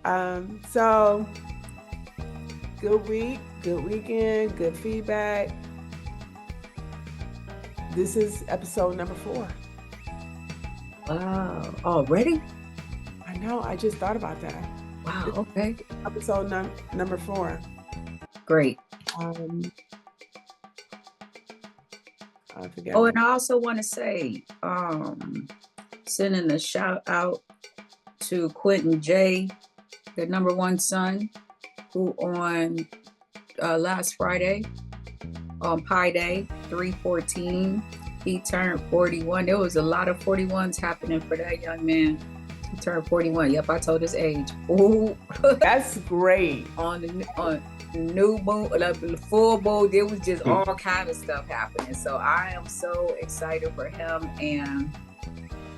So good week, good weekend, good feedback. This is episode number 4. Wow. Already? I know, I just thought about that. Wow. Okay. Episode number 4. Great. I forget. Oh, and I also want to say, sending a shout out to Quentin J, the number 1 son, who on last Friday, on Pi Day 3/14, he turned 41. There was a lot of 41s happening for that young man. He turned 41. Yep, I told his age. Ooh. That's great. on new moon, the full moon, there was just all kind of stuff happening. So I am so excited for him, and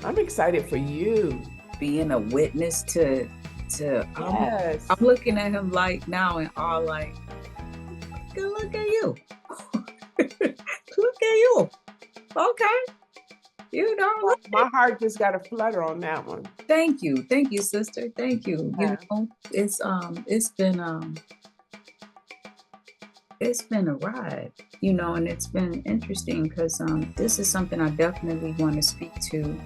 I'm excited for you being a witness to yes. I'm looking at him like now and all like, look at you. Look at you. Okay. You know, my heart just got a flutter on that one. Thank you, sister. Thank you. Yeah. You know, it's been a ride, you know, and it's been interesting because this is something I definitely want to speak to.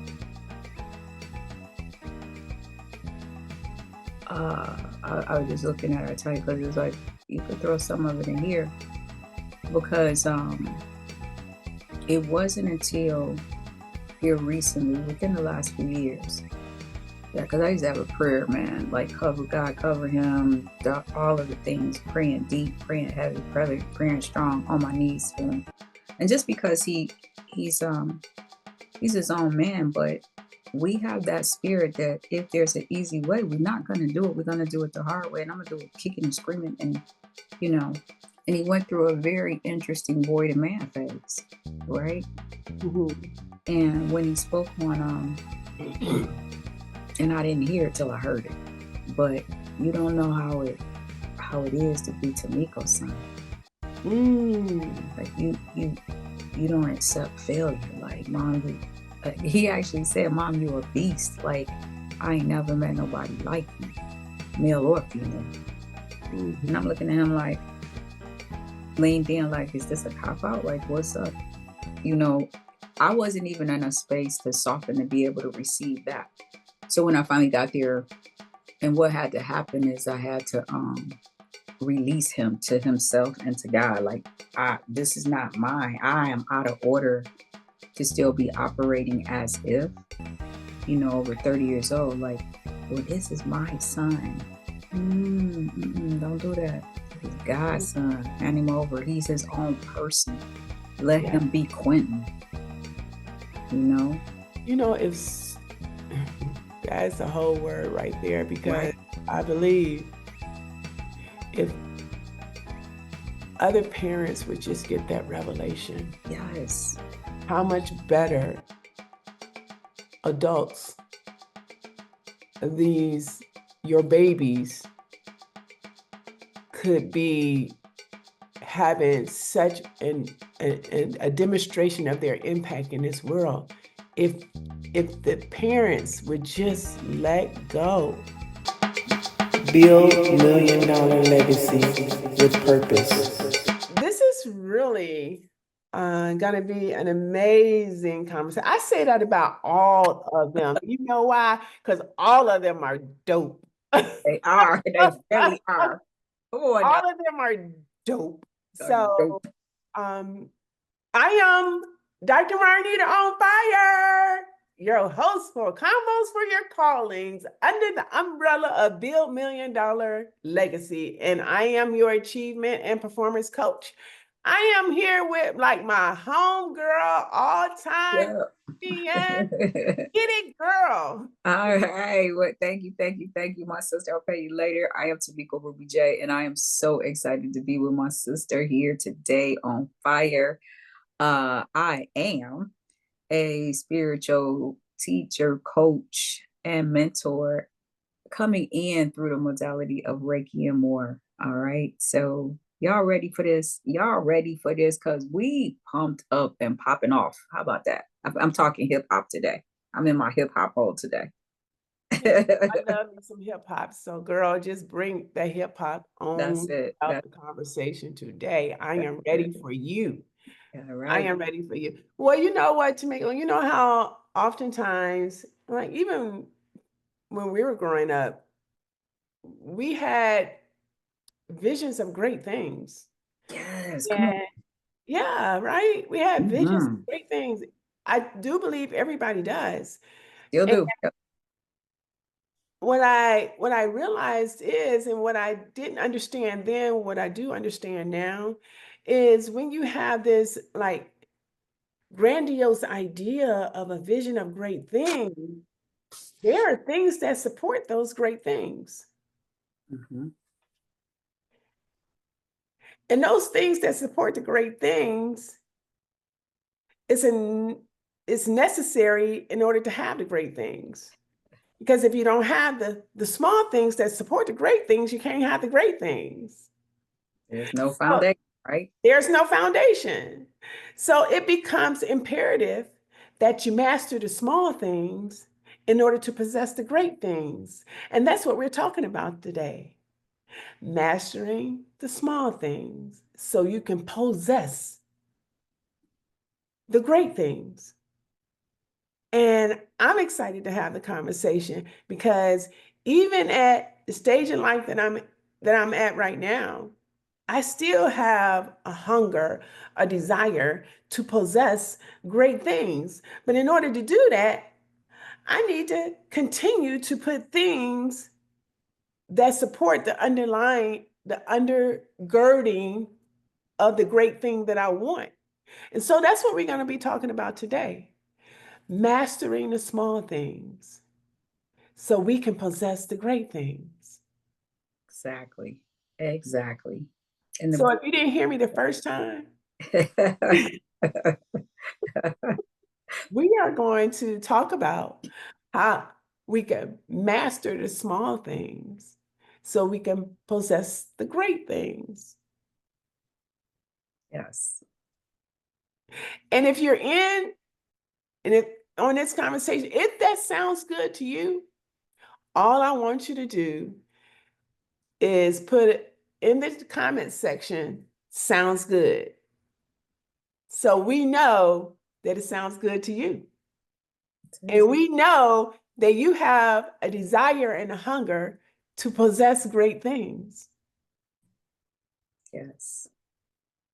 I was just looking at our title because it's like you could throw some of it in here because it wasn't until here recently, within the last few years, because I used to have a prayer, man, like cover God, cover him, all of the things, praying deep, praying heavy, praying strong, on my knees for him. And just because he's his own man, but we have that spirit that if there's an easy way, we're not going to do it. We're going to do it the hard way. And I'm going to do it kicking and screaming. And, you know, and he went through a very interesting boy to man phase, right? Mm-hmm. And when he spoke on, and I didn't hear it till I heard it, but you don't know how it is to be Tamiko's son. Like you don't accept failure. Like, Mom, he actually said, Mom, you're a beast. Like, I ain't never met nobody like you, male or female. And I'm looking at him like, leaned in like, is this a cop-out? Like, what's up? You know, I wasn't even in a space to soften to be able to receive that. So when I finally got there, and what had to happen is I had to release him to himself and to God. Like, this is not mine. I am out of order to still be operating as if, you know, over 30 years old, like, well, this is my son. Don't do that. He's God's son. Hand him over. He's his own person. Let him be Quentin. You know? You know, it's that's the whole word right there, because I believe if other parents would just get that revelation. Yes. How much better adults, your babies, could be having such a demonstration of their impact in this world if the parents would just let go. Build $1 million legacy with purpose. This is really gonna be an amazing conversation. I say that about all of them. You know why? Because all of them are dope. They are. They really are. All of them are dope. So, I am Dr. Marnita on Fire, your host for Combos for Your Callings under the umbrella of Build $1 Million Legacy. And I am your achievement and performance coach. I am here with like my homegirl all time. Yeah. Get it, girl. All right. Well, thank you, my sister. I'll pay you later. I am Tamiko Ruby J, and I am so excited to be with my sister here today on Fire. I am a spiritual teacher, coach, and mentor coming in through the modality of Reiki and more. All right. So y'all ready for this? Y'all ready for this? Because we pumped up and popping off. How about that? I'm talking hip hop today. I'm in my hip hop mode today. I love me some hip hop. So, girl, just bring the hip hop That's on it. out the conversation today. I am ready for you. Yeah, I right. am ready for you. Well, you know what, Tamiko, you know how oftentimes, like even when we were growing up, we had visions of great things. Yes, come on. And yeah, right? We had visions of Mhm. great things. I do believe everybody does. Still And do. Yep. what I realized is, and what I didn't understand then, what I do understand now, is when you have this like grandiose idea of a vision of great things, there are things that support those great things. Mhm. And those things that support the great things is in is necessary in order to have the great things. Because if you don't have the small things that support the great things, you can't have the great things. There's no So foundation, right? there's no foundation. So it becomes imperative that you master the small things in order to possess the great things. And that's what we're talking about today. Mastering the small things so you can possess the great things. And I'm excited to have the conversation because even at the stage in life that I'm at right now, I still have a hunger, a desire to possess great things. But in order to do that, I need to continue to put things that support the undergirding of the great thing that I want. And so that's what we're going to be talking about today. Mastering the small things so we can possess the great things. Exactly. Exactly. And So if you didn't hear me the first time, the we are going to talk about how we can master the small things so we can possess the great things. yes. And if you're in, and if on this conversation, if that sounds good to you, all I want you to do is put it in the comment section, sounds good. So we know that it sounds good to you. And we know that you have a desire and a hunger to possess great things. Yes.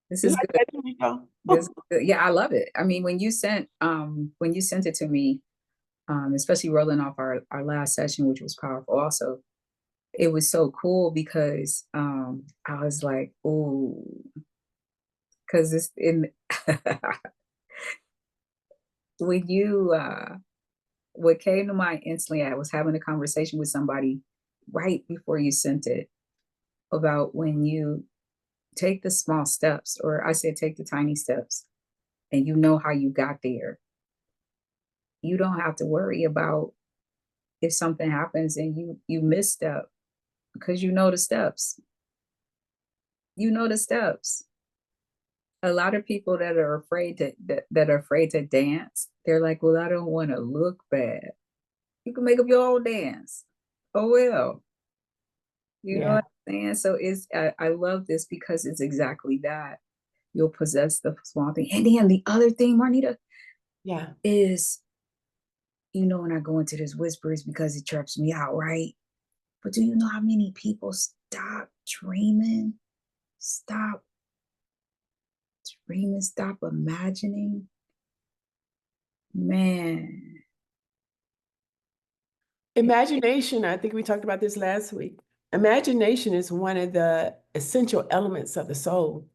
This You is like good. that, Tamiko? This is good. Yeah, I love it. I mean, when you sent it to me, especially rolling off our last session, which was powerful also, it was so cool because I was like, oh, because it's in when you what came to mind instantly, I was having a conversation with somebody right before you sent it about when you take the small steps, or I said take the tiny steps, and you know how you got there. You don't have to worry about if something happens and you misstep because you know the steps. You know the steps. A lot of people that are afraid that are afraid to dance, they're like, well, I don't want to look bad. You can make up your own dance. Oh well. You know Yeah, what I'm saying? So I love this because it's exactly that. You'll possess the small thing. And then the other thing, Marnita, yeah. is when I go into this whispers because it trips me out, right? But do you know how many people stop dreaming, stop dreaming, stop imagining? Man, Imagination, I think we talked about this last week. Imagination is one of the essential elements of the soul.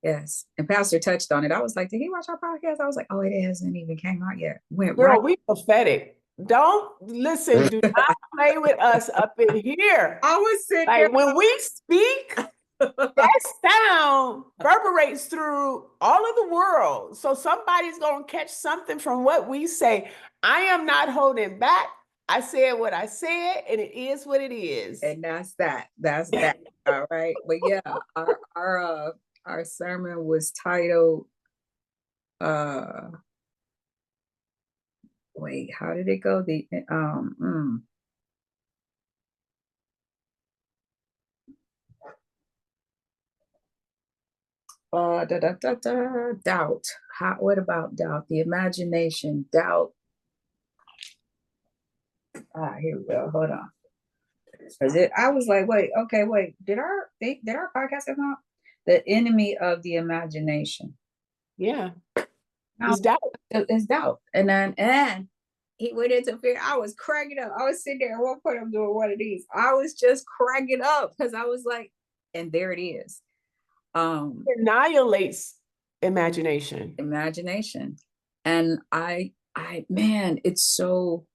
yes. And Pastor touched on it. I was like, did he watch our podcast? I was like, oh, it hasn't even came out yet. Went right. Girl, we prophetic. Don't listen, do not play with us up in here. I was sitting Like when we speak, there. that sound reverberates through all of the world. So somebody's going to catch something from what we say. I am not holding back. I said what I said, and it is what it is. And that's that. That's that. All right. But yeah, our sermon was titled wait, how did it go? The Doubt. What about doubt? The imagination, doubt. Here we go. Hold on. I was like, wait, okay, wait. Did our podcast come out? The enemy of the imagination. Yeah. Now, It's doubt. it's doubt. And he went into fear. I was cracking up. I was sitting there at one point, I'm doing one of these. I was just cracking up because I was like, and there it is. It annihilates imagination. Imagination. And man, it's so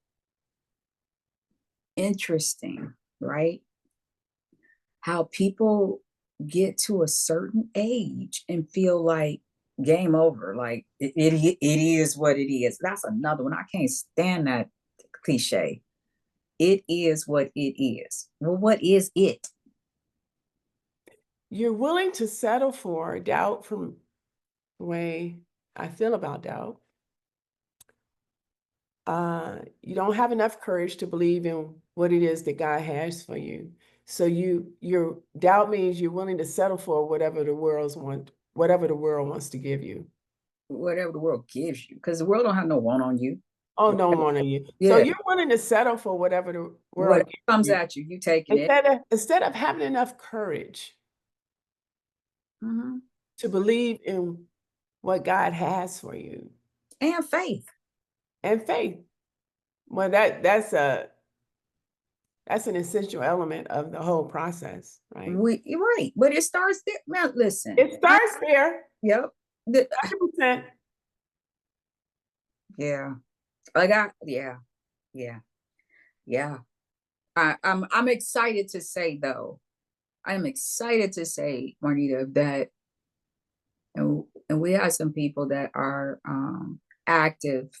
interesting, right? How people get to a certain age and feel like game over, like it is what it is. That's another one. I can't stand that cliche. It is what it is. Well, what is it? You're willing to settle for doubt from the way I feel about doubt. You don't have enough courage to believe in what it is that God has for you. So your doubt means you're willing to settle for whatever the world wants to give you. Whatever the world gives you, because the world don't have no want on you. Oh, no one on you. Yeah. So you're willing to settle for whatever the world gives comes you. at you, you taking Instead of having enough courage to believe in what God has for you. And faith. And faith. Well, that's an essential element of the whole process, right? Right, but it starts there. Man, listen. It starts there. Yep. 100%. Yeah. Yeah. I'm excited to say though. I'm excited to say, Marnita, that and we have some people that are active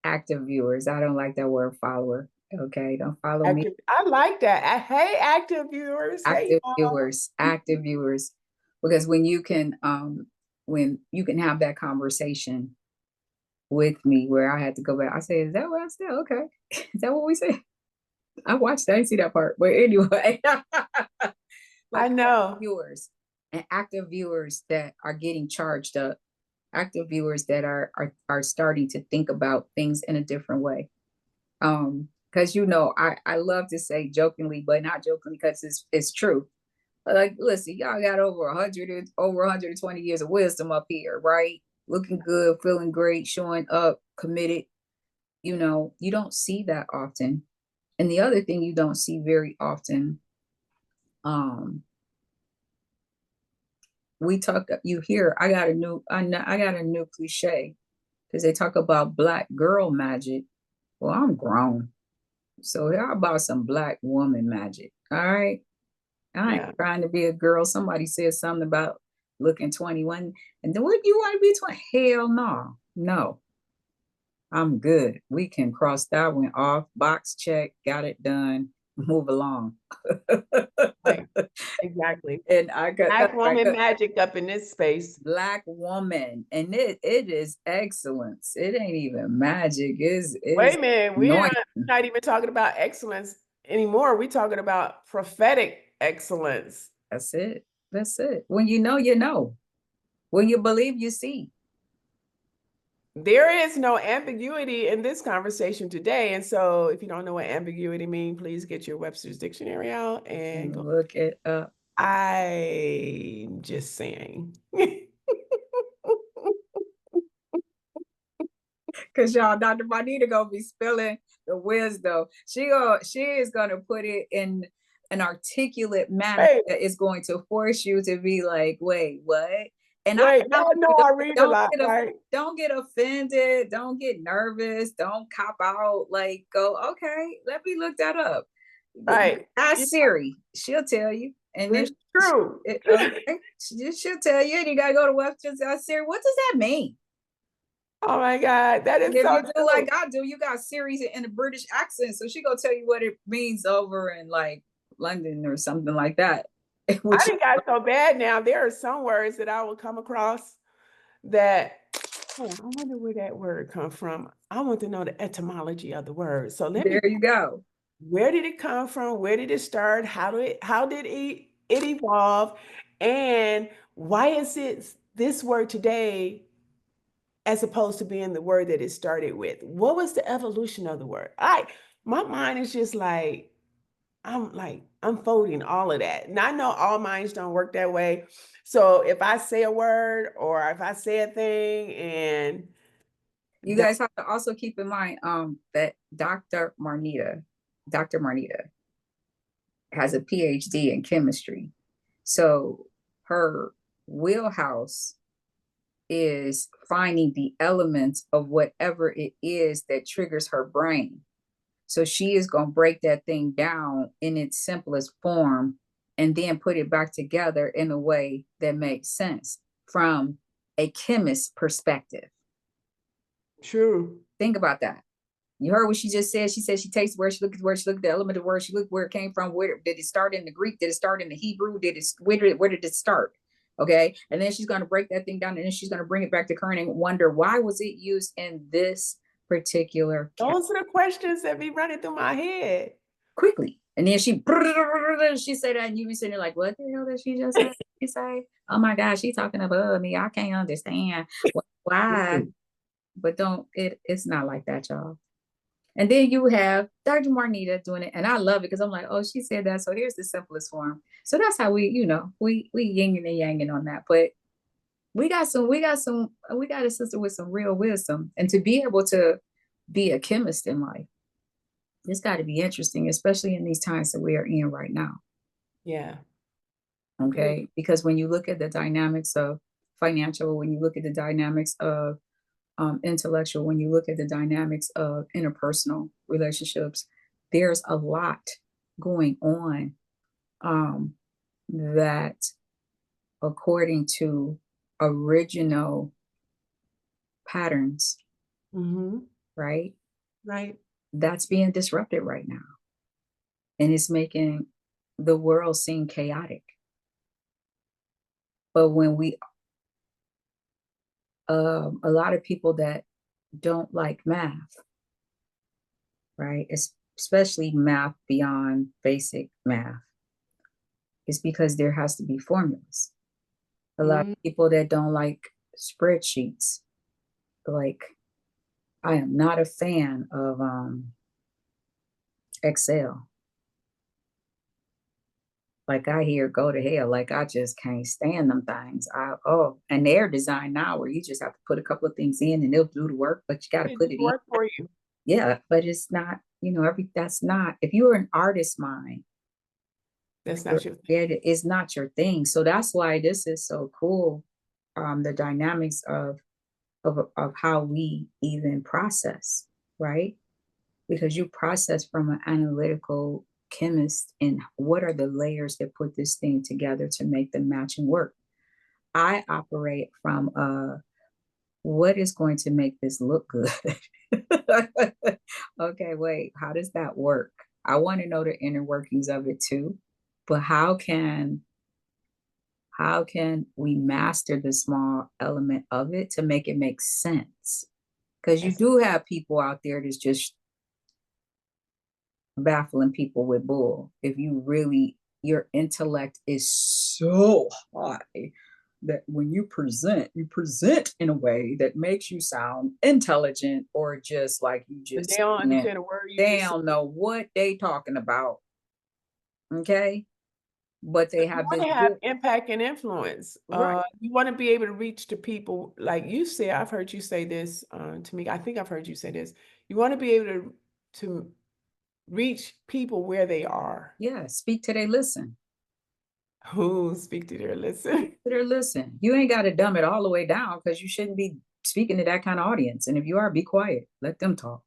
viewers. I don't like that word follower. Okay, don't follow me. I like that. Hey, active viewers. Active viewers, because when you can have that conversation with me where I had to go back, I say, is that what I said? Okay, is that what we said? I watched. I didn't see that part, but anyway, I know viewers and active viewers that are getting charged up, active viewers that are starting to think about things in a different way. Because I love to say jokingly, but not jokingly, because it's true. Like, listen, y'all got over 120 years of wisdom up here, right? Looking good, feeling great, showing up, committed. You don't see that often. And the other thing you don't see very often, I got a new cliche, because they talk about black girl magic. Well, I'm grown. So how about some black woman magic? All right. I ain't trying to be a girl. Somebody said something about looking 21. And then what you want to be 20? Hell no. No. I'm good. We can cross that one off. Box check. Got it done. Move along. Right. Exactly. And I got black woman magic up in this space. Black woman. And it is excellence. It ain't even magic. Wait a minute. We're not even talking about excellence anymore. We're talking about prophetic excellence. That's it. That's it. When you know, you know. When you believe, you see. There is no ambiguity in this conversation today. And so if you don't know what ambiguity means, please get your Webster's Dictionary out and look it up. I'm just saying. Because y'all, Dr. Marnita gonna be spilling the wisdom. She is gonna put it in an articulate manner that is going to force you to be like, wait, what? And I know I read a lot, right? Don't get offended. Don't get nervous. Don't cop out. Like, go, okay, let me look that up. Right. Ask Siri. She'll tell you. And then true. She'll tell you, and you gotta go to Webster's. Ask Siri, what does that mean? Oh my God, that is if so you do like I do, you got Siri in a British accent, so she gonna tell you what it means over in like London or something like that. I didn't got so bad now. There are some words that I will come across that, I wonder where that word come from. I want to know the etymology of the word. So there you go. Where did it come from? Where did it start? How did it evolve? And why is it this word today as opposed to being the word that it started with? What was the evolution of the word? My mind is just like, I'm like unfolding all of that. And I know all minds don't work that way. So if I say a word or if I say a thing and You that, guys have to also keep in mind that Dr. Marnita has a PhD in chemistry. So her wheelhouse is finding the elements of whatever it is that triggers her brain. So she is going to break that thing down in its simplest form and then put it back together in a way that makes sense from a chemist's perspective. true. Think about that. You heard what she just said. She said she takes where she looked at the element of where she looked, where it came from. Where did it start in the Greek? Did it start in the Hebrew? Where did it start? Okay. And then she's going to break that thing down and then she's going to bring it back to current and wonder why was it used in this particular Those are the questions that be running through my head. quickly. And then she said that and you be sitting there like, what the hell did she just say? She say, oh my gosh, she's talking above me. I can't understand why. But it's not like that, y'all. And then you have Dr. Marnita doing it. And I love it because I'm like, oh, she said that. So here's the simplest form. So that's how we yin and yang on that. But we got a sister with some real wisdom. And to be able to be a chemist in life, it's got to be interesting, especially in these times that we are in right now. Yeah. Okay. Because when you look at the dynamics of financial, when you look at the dynamics of intellectual, when you look at the dynamics of interpersonal relationships, there's a lot going on that, according to original patterns, Mm-hmm. right? Right. That's being disrupted right now. And it's making the world seem chaotic. But when a lot of people that don't like math, right? Especially math beyond basic math, is because there has to be formulas. A lot of people that don't like spreadsheets, like I am not a fan of Excel. Like I hear go to hell. Like I just can't stand them things. And they're designed now where you just have to put a couple of things in and they'll do the work, but you got to It put it in. work for you. Yeah, but it's not, that's not, if you're an artist mind, That's not your it is not your thing. So that's why this is so cool. The dynamics of how we even process, right? Because you process from an analytical chemist and what are the layers that put this thing together to make the matching work. I operate from what is going to make this look good. Okay, wait, how does that work? I want to know the inner workings of it too, but how can we master the small element of it to make it make sense? Because you do have people out there that's just baffling people with bull. If your intellect is so high that when you present in a way that makes you sound intelligent or just like you but they just don't understand a word you they just said. don't know what they talking about. Okay. But they You have want this to have impact and influence. right. You want to be able to reach the people, like you say. I've heard you say this to me. I think I've heard you say this. You want to be able to reach people where they are. Yeah. Speak to they listen. Who speak to their listen. To their listen. You ain't got to dumb it all the way down because you shouldn't be speaking to that kind of audience. And if you are, be quiet. Let them talk.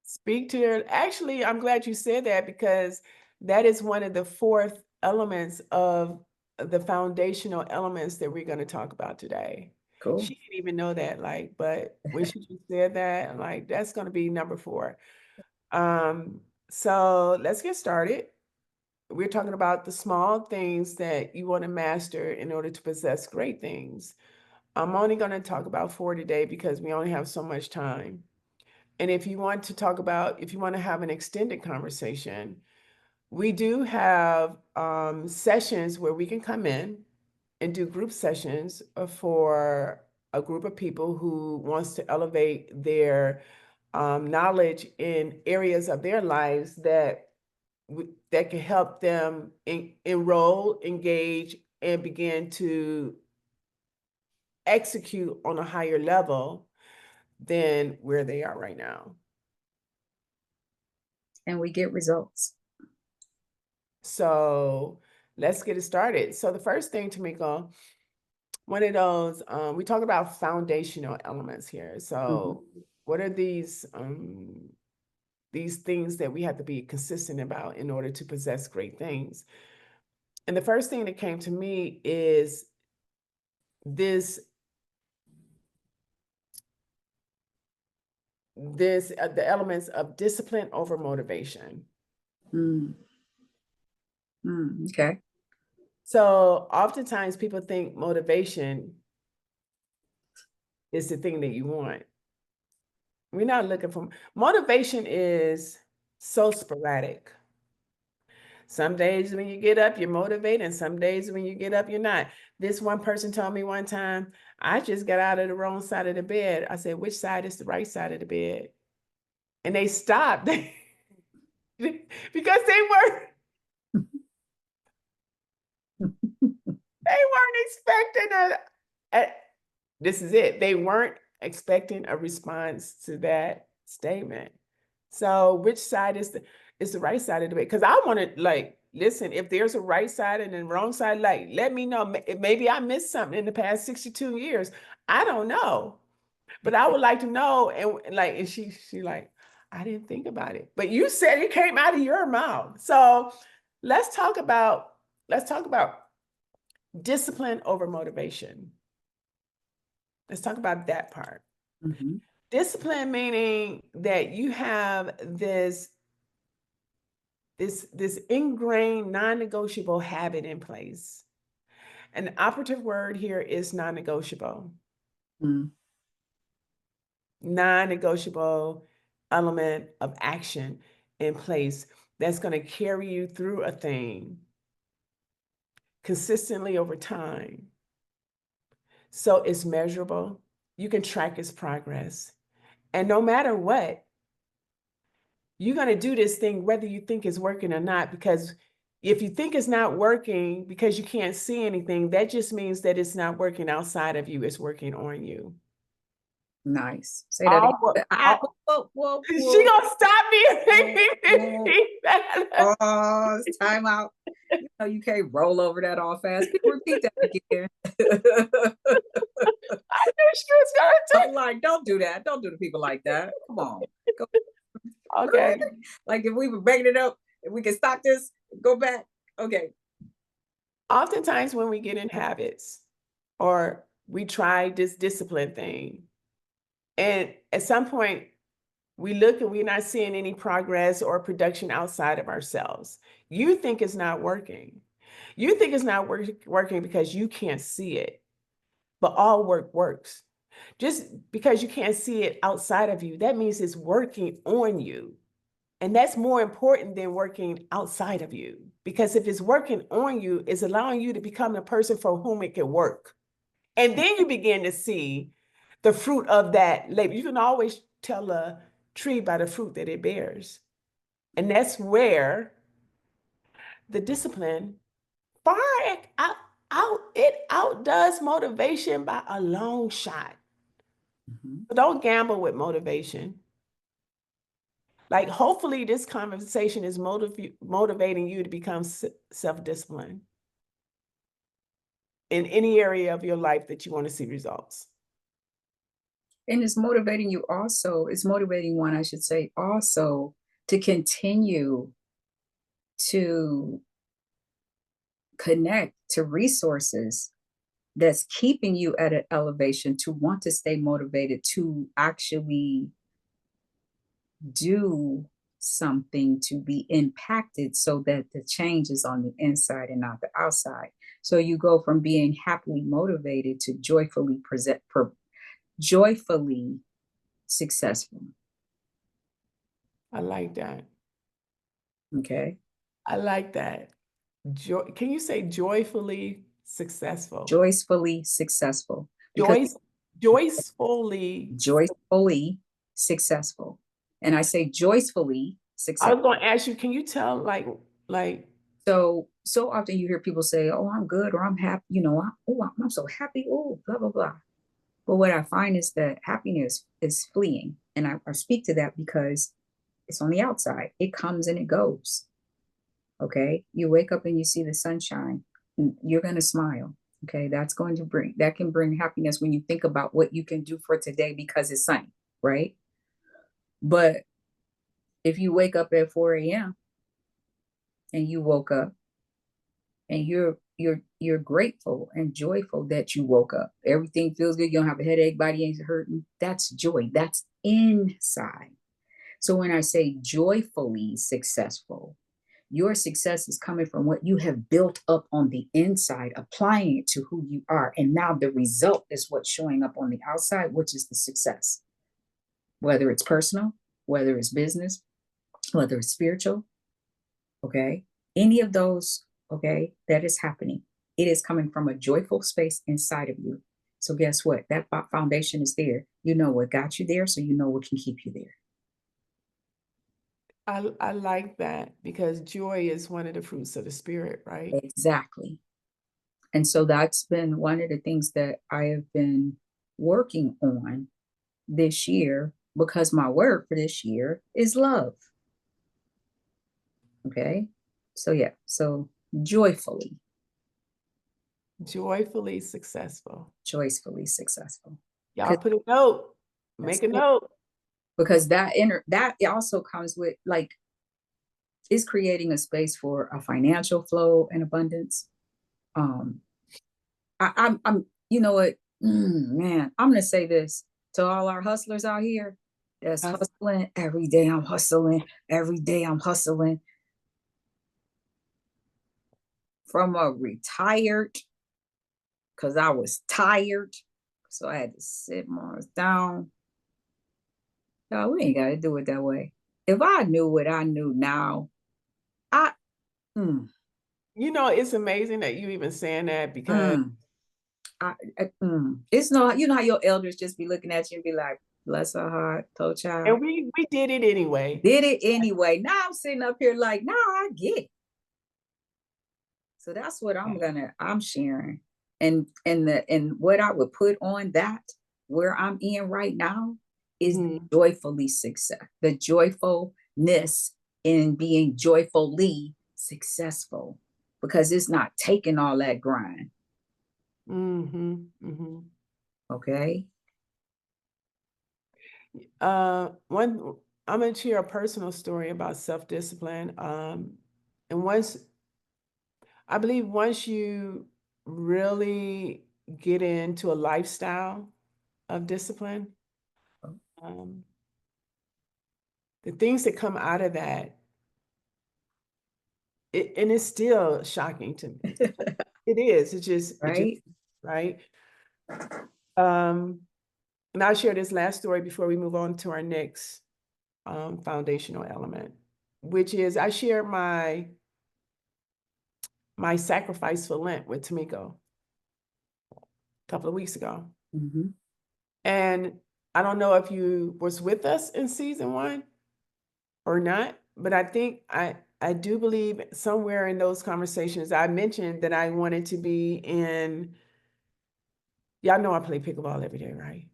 Speak to their. Actually, I'm glad you said that because that is one of the fourth elements of the foundational elements that we're going to talk about today. Cool. She didn't even know that, like, but when she just said that, like, that's going to be number four. Um, so let's get started. We're talking about the small things that you want to master in order to possess great things. I'm only going to talk about four today because we only have so much time. And if you want to have an extended conversation, we do have sessions where we can come in and do group sessions for a group of people who wants to elevate their knowledge in areas of their lives that can help them enroll, engage, and begin to execute on a higher level than where they are right now. And we get results. So let's get it started. So the first thing, Tamiko, one of those, we talk about foundational elements here. So what are these things that we have to be consistent about in order to possess great things? And the first thing that came to me is the elements of discipline over motivation. Okay. So oftentimes people think motivation is the thing that you want. We're not looking for motivation is so sporadic. Some days when you get up, you're motivated, and some days when you get up, you're not. This one person told me one time, I just got out of the wrong side of the bed. I said, which side is the right side of the bed? And they stopped because they weren't expecting this is it. They weren't expecting a response to that statement. So which side is the right side of the bed? Because I want to listen, if there's a right side and a wrong side, let me know. Maybe I missed something in the past 62 years. I don't know. But I would like to know. And she I didn't think about it. But you said it came out of your mouth. So let's talk about discipline over motivation. Let's talk about that part. Discipline meaning that you have this ingrained non-negotiable habit in place. An operative word here is non-negotiable. Non-negotiable element of action in place that's going to carry you through a thing consistently over time. So it's measurable. You can track its progress. And no matter what, you're going to do this thing whether you think it's working or not, because if you think it's not working because you can't see anything, that just means that it's not working outside of you, it's working on you. Nice. Say that again. Whoa. She gonna stop me. Pause, time out. You know you can't roll over that all fast. Repeat that again. I knew she was gonna I'm like, don't do that. Don't do to people like that. Come on. Go. Okay. Like if we were breaking it up, if we can stop this, go back. Okay. Oftentimes when we get in habits or we try this discipline thing, and at some point we look and we're not seeing any progress or production outside of ourselves. You think it's not working. You think it's not working because you can't see it. But all work works. Just because you can't see it outside of you, that means it's working on you. And that's more important than working outside of you. Because if it's working on you, it's allowing you to become the person for whom it can work. And then you begin to see the fruit of that labor. You can always tell a tree by the fruit that it bears. And that's where the discipline it outdoes motivation by a long shot. So don't gamble with motivation. Like, hopefully this conversation is motivating you to become self-disciplined in any area of your life that you want to see results. And it's motivating you also, it's motivating one, I should say, also to continue to connect to resources that's keeping you at an elevation, to want to stay motivated, to actually do something to be impacted so that the change is on the inside and not the outside. So you go from being happily motivated to joyfully successful. I like that. Okay. I like that. Can you say joyfully successful. Joyfully successful. Joyfully. Joyfully successful. And I say joyfully I successful. was going to ask you, can you tell like So often you hear people say, "Oh, I'm good," or "I'm happy," I'm so happy, oh, blah, blah, blah. But what I find is that happiness is fleeing. And I speak to that because it's on the outside. It comes and it goes. Okay. You wake up and you see the sunshine, you're going to smile. Okay. That can bring happiness when you think about what you can do for today because it's sunny. Right. But if you wake up at 4 a.m. and you woke up and you're grateful and joyful that you woke up, everything feels good, you don't have a headache, body ain't hurting, that's joy. That's inside. So when I say joyfully successful, your success is coming from what you have built up on the inside, applying it to who you are. And now the result is what's showing up on the outside, which is the success, whether it's personal, whether it's business, whether it's spiritual. Okay. Any of those, okay, that is happening. It is coming from a joyful space inside of you. So guess what? That foundation is there. You know what got you there, so you know what can keep you there. I like that because joy is one of the fruits of the spirit, right? Exactly. And so that's been one of the things that I have been working on this year, because my word for this year is love. Okay. So yeah, so joyfully Successful. joyfully successful. Y'all put a note, make a note. Because that also comes with, like, is creating a space for a financial flow and abundance. I'm you know what, man, I'm gonna say this to all our hustlers out here that's hustling every day. I'm hustling every day. I'm hustling from a retired, because I was tired, so I had to sit more down. No, we ain't gotta do it that way. If I knew what I knew now, I You know, it's amazing that you even saying that because it's no, you know how your elders just be looking at you and be like, "Bless her heart, toe child." And we did it anyway. Did it anyway. Now I'm sitting up here like, now I get it. So that's what I'm sharing. And what I would put on that, where I'm in right now, is joyfully success, the joyfulness in being joyfully successful, because it's not taking all that grind. Okay. I'm gonna share a personal story about self-discipline. And I believe once you really get into a lifestyle of discipline, the things that come out of that, and it's still shocking to me. It is. It's just right. And I'll share this last story before we move on to our next foundational element, which is I shared my sacrifice for Lent with Tamiko a couple of weeks ago. And I don't know if you was with us in season 1 or not, but I think I do believe somewhere in those conversations I mentioned that I wanted to be in. Y'all know I play pickleball every day, right?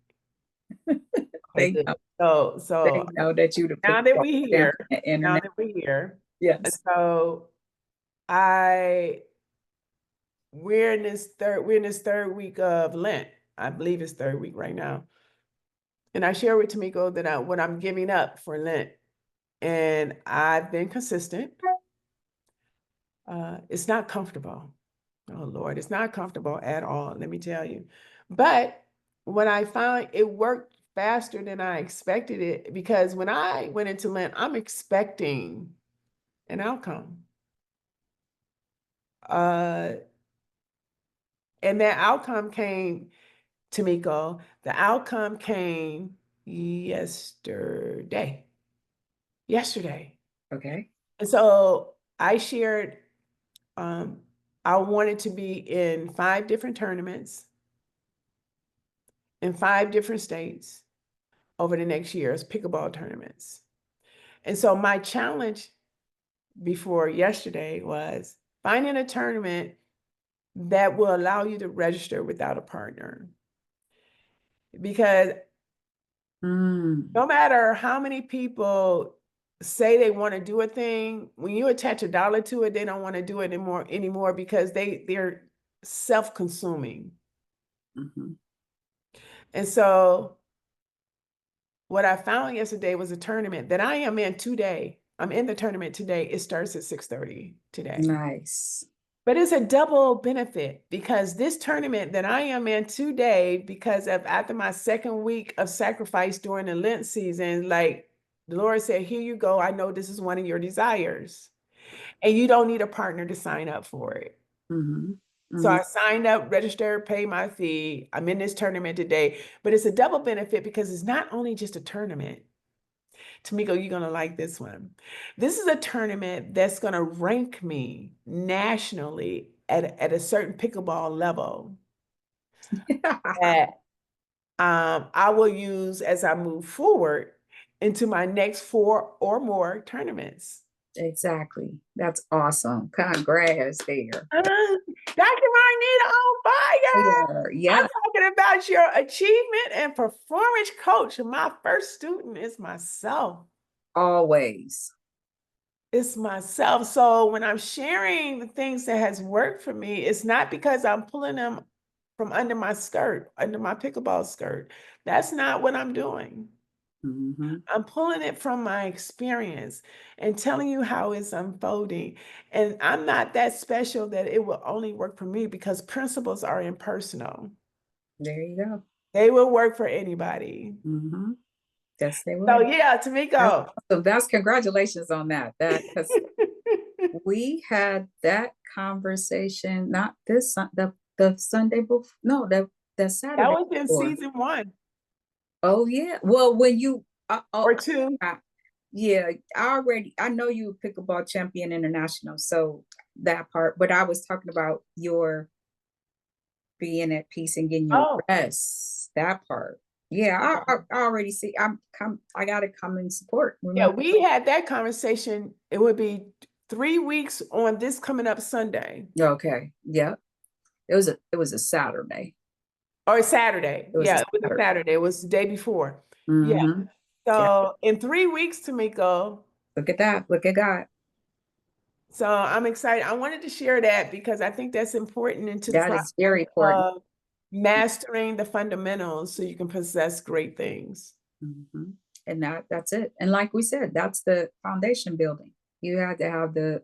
Thank you. So now that you now that we're here, yes. So we're in this third week of Lent. I believe it's third week right now. And I share with Tamiko that what I'm giving up for Lent, and I've been consistent. It's not comfortable. Oh Lord, it's not comfortable at all, let me tell you. But when I found it worked faster than I expected it, because when I went into Lent, I'm expecting an outcome. And that outcome came, Tamiko, the outcome came yesterday. Okay. And so I shared I wanted to be in 5 different tournaments in 5 different states over the next year's pickleball tournaments. And so my challenge before yesterday was finding a tournament that will allow you to register without a partner. Because no matter how many people say they want to do a thing, when you attach a dollar to it, they don't want to do it anymore because they're self-consuming. And so what I found yesterday was a tournament that I am in today. I'm in the tournament today. It starts at 6:30 today. Nice. But it's a double benefit because this tournament that I am in today, because of after my 2nd week of sacrifice during the Lent season, like the Lord said, here you go. I know this is one of your desires. And you don't need a partner to sign up for it. So I signed up, registered, paid my fee. I'm in this tournament today, but it's a double benefit because it's not only just a tournament. Tamiko, you're going to like this one. This is a tournament that's going to rank me nationally at a certain pickleball level that I will use as I move forward into my next 4 or more tournaments. Exactly. That's awesome. Congrats there. Dr. Marnita on fire. Yeah. I'm talking about your achievement and performance coach. My first student is myself. Always. It's myself. So when I'm sharing the things that has worked for me, it's not because I'm pulling them from under my skirt, under my pickleball skirt. That's not what I'm doing. I'm pulling it from my experience and telling you how it's unfolding. And I'm not that special that it will only work for me because principles are impersonal. There you go. They will work for anybody. Yes, they will. So yeah, Tamiko. So that's congratulations on that. Because we had that conversation, not this the Sunday before, no, the Saturday. That was in before. season 1. Oh yeah. Well, when you or 2. Yeah, I know you pickleball champion international, so that part, but I was talking about your being at peace and getting your rest, that part. Yeah, I already see. I gotta come and support. Yeah, Remember? we had that conversation. It would be 3 weeks on this coming up Sunday. Okay. Yeah. It was a Saturday. Or Saturday. It was Yeah, it was a Saturday. It was the day before. Yeah. So in 3 weeks, Tamiko. Look at that. Look at God. So I'm excited. I wanted to share that because I think that's important into the That is very important. of mastering the fundamentals so you can possess great things. And that's it. And like we said, that's the foundation building. You had to have the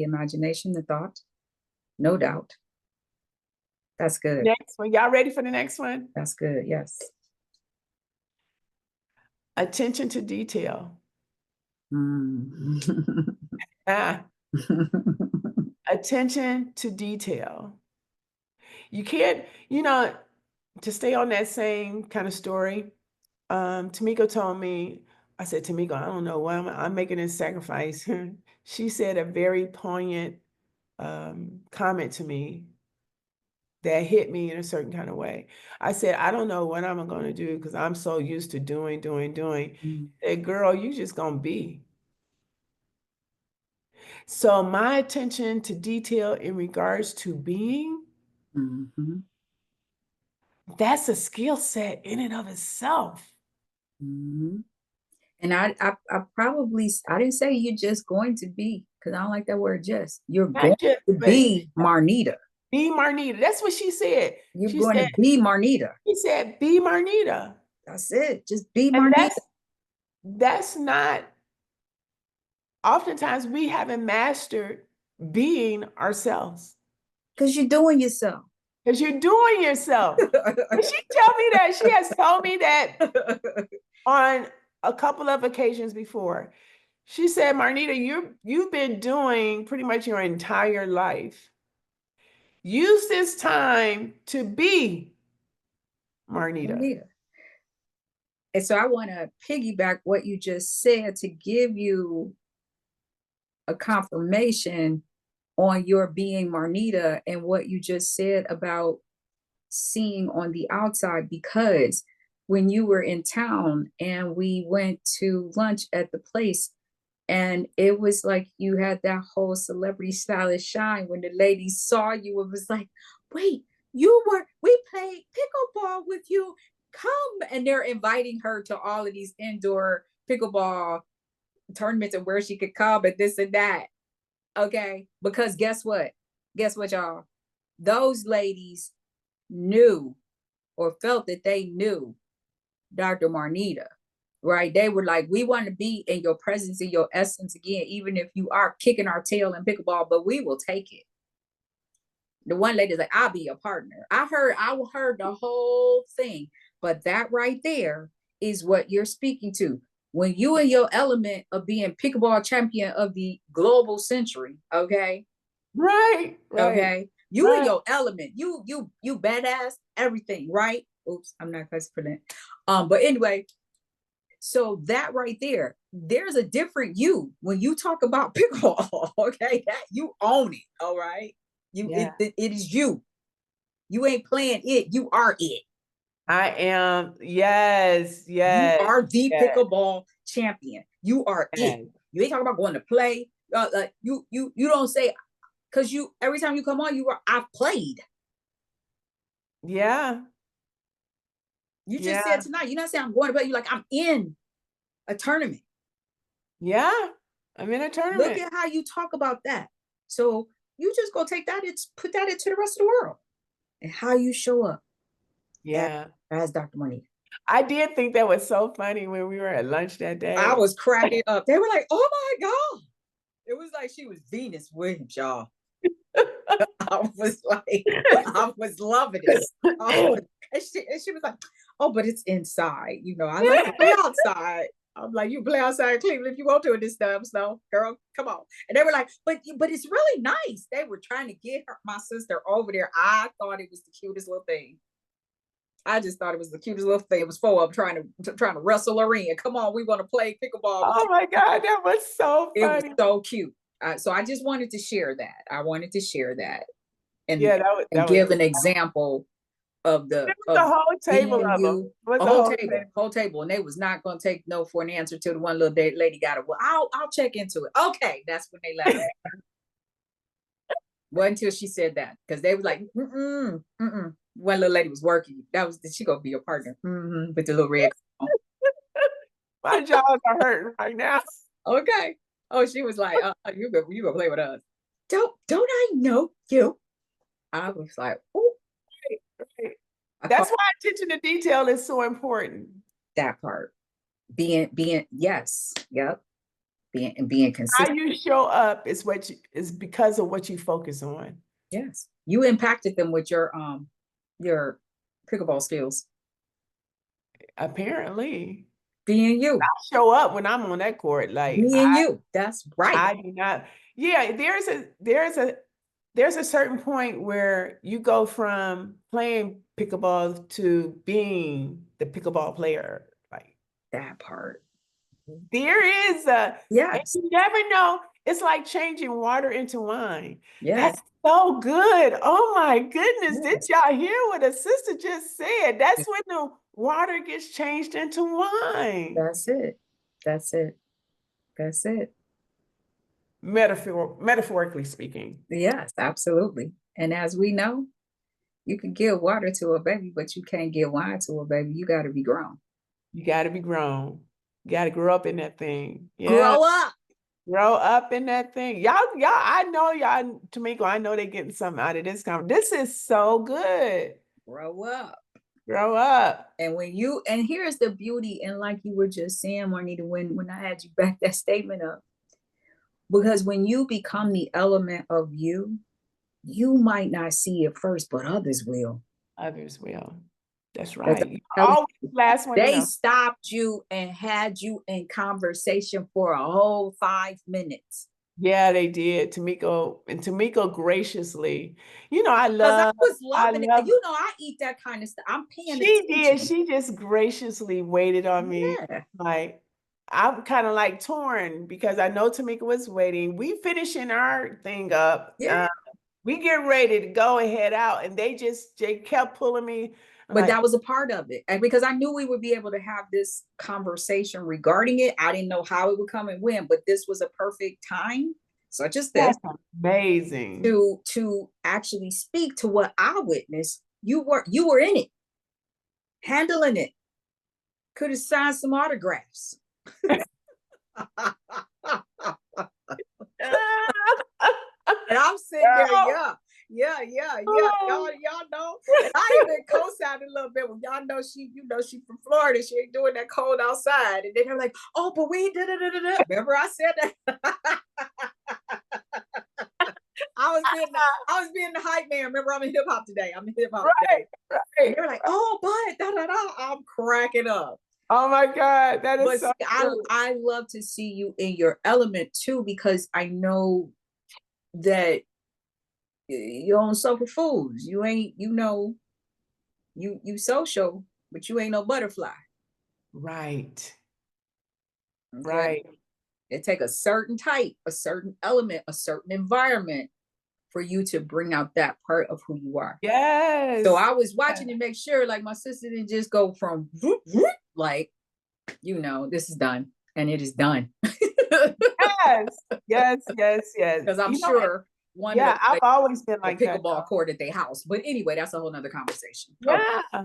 imagination, the thought, no doubt. That's good. Next one. Y'all ready for the next one? That's good. Yes. Attention to detail. Attention to detail. You can't, to stay on that same kind of story, Tamiko told me, I said, Tamiko, I don't know why I'm making this sacrifice. She said a very poignant comment to me that hit me in a certain kind of way. I said, I don't know what I'm going to do because I'm so used to doing. Said, girl, you just going to be. So my attention to detail in regards to being, that's a skill set in and of itself. And I probably, I didn't say you're just going to be, because I don't like that word just. You're going to be Marnita. Be Marnita. That's what she said. You're going to be Marnita. She said, be Marnita. That's it. Just be Marnita. That's not, oftentimes we haven't mastered being ourselves. Because you're doing yourself. Because you're doing yourself. She tell me that. She has told me that on a couple of occasions before. She said, Marnita, you've been doing pretty much your entire life. Use this time to be Marnita. And so I want to piggyback what you just said to give you a confirmation on your being Marnita and what you just said about seeing on the outside, because when you were in town and we went to lunch at the place, and it was like you had that whole celebrity stylish shine when the ladies saw you. It was like, wait, we played pickleball with you. Come. And they're inviting her to all of these indoor pickleball tournaments and where she could come and this and that. Okay. Because guess what? Guess what, y'all? Those ladies knew or felt that they knew Dr. Marnita, right? They were like, we want to be in your presence, in your essence again, even if you are kicking our tail in pickleball, but we will take it. The one lady's like, I'll be your partner. I heard the whole thing, but that right there is what you're speaking to. When you in your element of being pickleball champion of the global century, okay? Right. Okay. You in your element. You badass, everything, right? Oops, I'm not supposed to put that. But anyway, so that right there, there's a different you when you talk about pickleball. Okay, that you own it. All right, it is you. You ain't playing it. You are it. I am. Yes. You are the pickleball champion. You are it. You ain't talking about going to play. You don't say, because you every time you come on, I've played. Yeah. You just said tonight, you're not saying I'm going to play. You're like, I'm in a tournament. Yeah, I'm in a tournament. Look at how you talk about that. So you just go take that and put that into the rest of the world and how you show up. Yeah. As Dr. Marnita. I did think that was so funny when we were at lunch that day. I was cracking up. They were like, oh my God. It was like she was Venus Williams, y'all. I was like, I was loving it. And she was like, oh, but it's inside. You know, I like to play outside. I'm like, you play outside in Cleveland if you want to in this stuff. So, girl, come on. And they were like, but it's really nice. They were trying to get my sister over there. I thought it was the cutest little thing. I just thought it was the cutest little thing. It was 4 of them trying to wrestle her in. Come on, we want to play pickleball. Oh my God, that was so funny. It was so cute. So I just wanted to share that. I wanted to share that, and give an example of the whole table of them. Whole table, and they was not going to take no for an answer till the one little lady got it. Well, I'll check into it. Okay, that's when they left. Well, until she said that, because they was like, One little lady was working. She gonna be your partner with the little red. My jaws are hurting right now. Okay. Oh, she was like, you gonna play with us? Don't I know you? I was like, oh. Right. That's why attention to detail is so important. That part, being yes, yep, being consistent. How you show up is because of what you focus on. Yes, you impacted them with your pickleball skills. Apparently, being you, I show up when I'm on that court. Like being you, that's right. I do not. Yeah, there's a certain point where you go from playing pickleball to being the pickleball player. Like that part. There is yes. You never know. It's like changing water into wine. Yeah. That's so good. Oh my goodness. Yes. Did y'all hear what a sister just said? That's when the water gets changed into wine. That's it. That's it. That's it. Metaphorically speaking. Yes, absolutely. And as we know, you can give water to a baby, but you can't give wine to a baby. You got to be grown. You got to be grown. You got to grow up in that thing. Yeah. Grow up. Grow up in that thing. Y'all, I know y'all, Tamiko, I know they're getting something out of this conversation. This is so good. Grow up. Grow up. And here's the beauty, and like you were just saying, Marnita, when I had you back that statement up, because when you become the element of you might not see it first, but others will. Others will. That's right. Always last one. They stopped you and had you in conversation for a whole 5 minutes. Yeah, they did. Tamiko graciously. I was loving it. I eat that kind of stuff. I'm paying attention. She just graciously waited on me. Like, I'm kind of like torn because I know Tamika was waiting. We finishing our thing up. Yeah. We get ready to go and head out, and they kept pulling me. I'm But like, that was a part of it. And because I knew we would be able to have this conversation regarding it. I didn't know how it would come and when, but this was a perfect time, such as this, that's amazing. to actually speak to what I witnessed. You were in it, handling it. Could have signed some autographs. And I'm sitting there, yeah. Y'all know. And I even co-signed a little bit when y'all know she from Florida. She ain't doing that cold outside. And then they're like, oh, but we did it. Remember I said that? I was being the hype man. Remember, I'm in hip hop today. Right. And they're like, oh, but da da da. I'm cracking up. Oh my God, that is But so see, good. I love to see you in your element too, because I know that you don't suffer fools. You ain't, you social, but you ain't no butterfly. Right. Okay. Right. It take a certain type, a certain element, a certain environment for you to bring out that part of who you are. Yes. So I was watching to make sure, like, my sister didn't just go from whoop, whoop, like, this is done, and it is done. Yes. Because I'm sure one of yeah, them I've like always been a like that. pickleball court at their house. But anyway, that's a whole nother conversation. Okay. Yeah.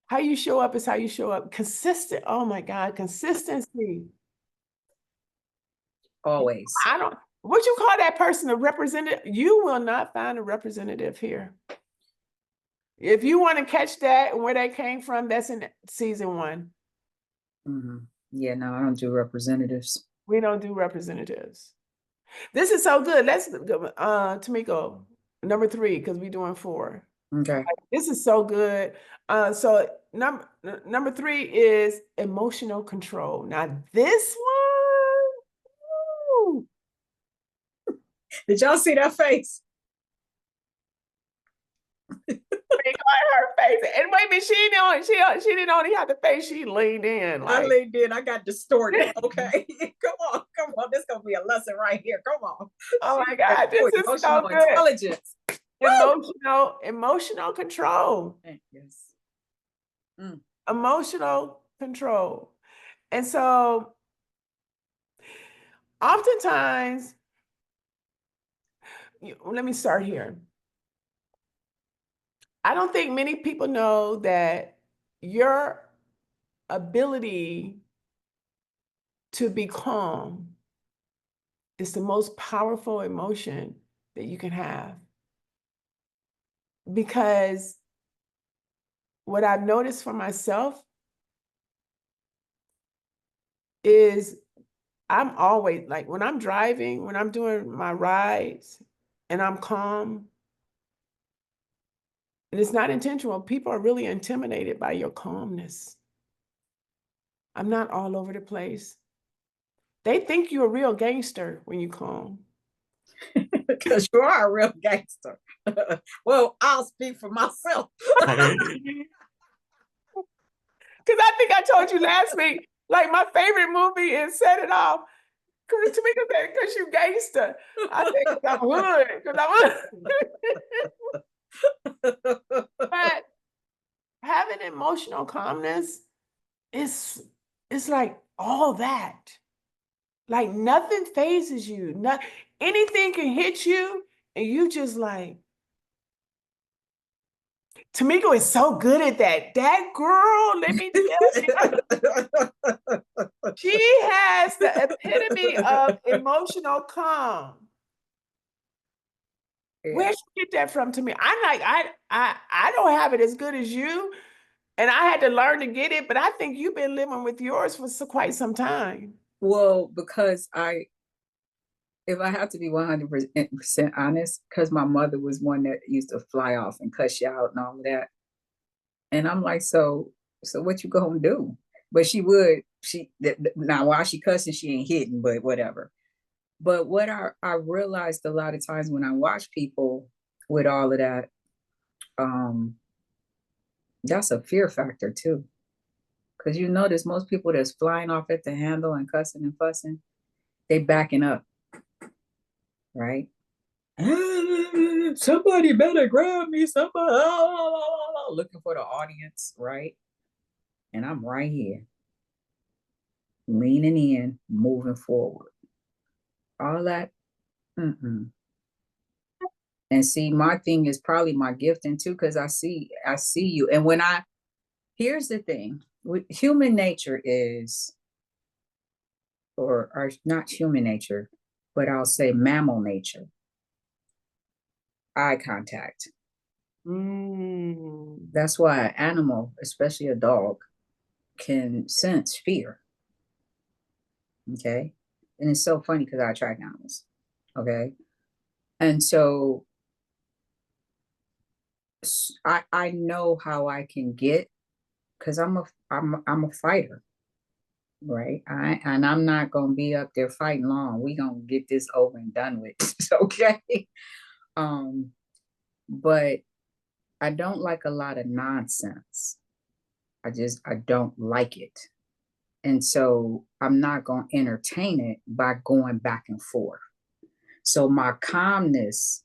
How you show up is how you show up. Consistent. Oh my God, consistency. Always. I don't, what you call that person a representative? You will not find a representative here. If you want to catch that and where that came from, that's in season 1. Mm-hmm. Yeah, no, I don't do representatives. We don't do representatives. This is so good. Let's Tamiko, number 3, because we're doing 4. Okay. This is so good. So number 3 is emotional control. Now this one, woo, Did y'all see that face? make her face. And wait a minute, she didn't only have the face, she leaned in. I Like, leaned in. I got distorted. Okay. Come on. This is gonna be a lesson right here. Come on. oh my God, this is so Emotional good. intelligence. Emotional control. Yes. Emotional control. And so oftentimes, let me start here. I don't think many people know that your ability to be calm is the most powerful emotion that you can have. Because what I've noticed for myself is I'm always like, when I'm driving, when I'm doing my rides and I'm calm, and it's not intentional, people are really intimidated by your calmness. I'm not all over the place. They think you're a real gangster when you calm. Because you are a real gangster. Well, I'll speak for myself. Because I think I told you last week, like my favorite movie is Set It Off. Because Tamika said, because you gangster. I think because I'm hood. But having emotional calmness is like all that. Like nothing phases you. Not anything can hit you, and you just like. Tamiko is so good at that. That girl, let me tell you, she has the epitome of emotional calm. Yeah. Where'd you get that from, Tamika? I'm like, I don't have it as good as you, and I had to learn to get it. But I think you've been living with yours for quite some time. Well, because if I have to be 100% honest, because my mother was one that used to fly off and cuss you out and all of that. And I'm like, so what you gonna do? But now while she cussing, she ain't hitting, but whatever. But what I realized a lot of times when I watch people with all of that, that's a fear factor too. Because you notice most people that's flying off at the handle and cussing and fussing, they backing up, right? Somebody better grab me, somebody looking for the audience, right? And I'm right here, leaning in, moving forward. All that, mm-mm. And see, my thing is probably my gifting too, because I see you. And here's the thing, human nature is, or not human nature, but I'll say mammal nature, eye contact. That's why an animal, especially a dog, can sense fear. Okay. And it's so funny because I attract animals. Okay. And so I know how I can get, because I'm a fighter, right? And I'm not gonna be up there fighting long. We gonna get this over and done with. Okay. But I don't like a lot of nonsense. I don't like it. And so I'm not going to entertain it by going back and forth. So my calmness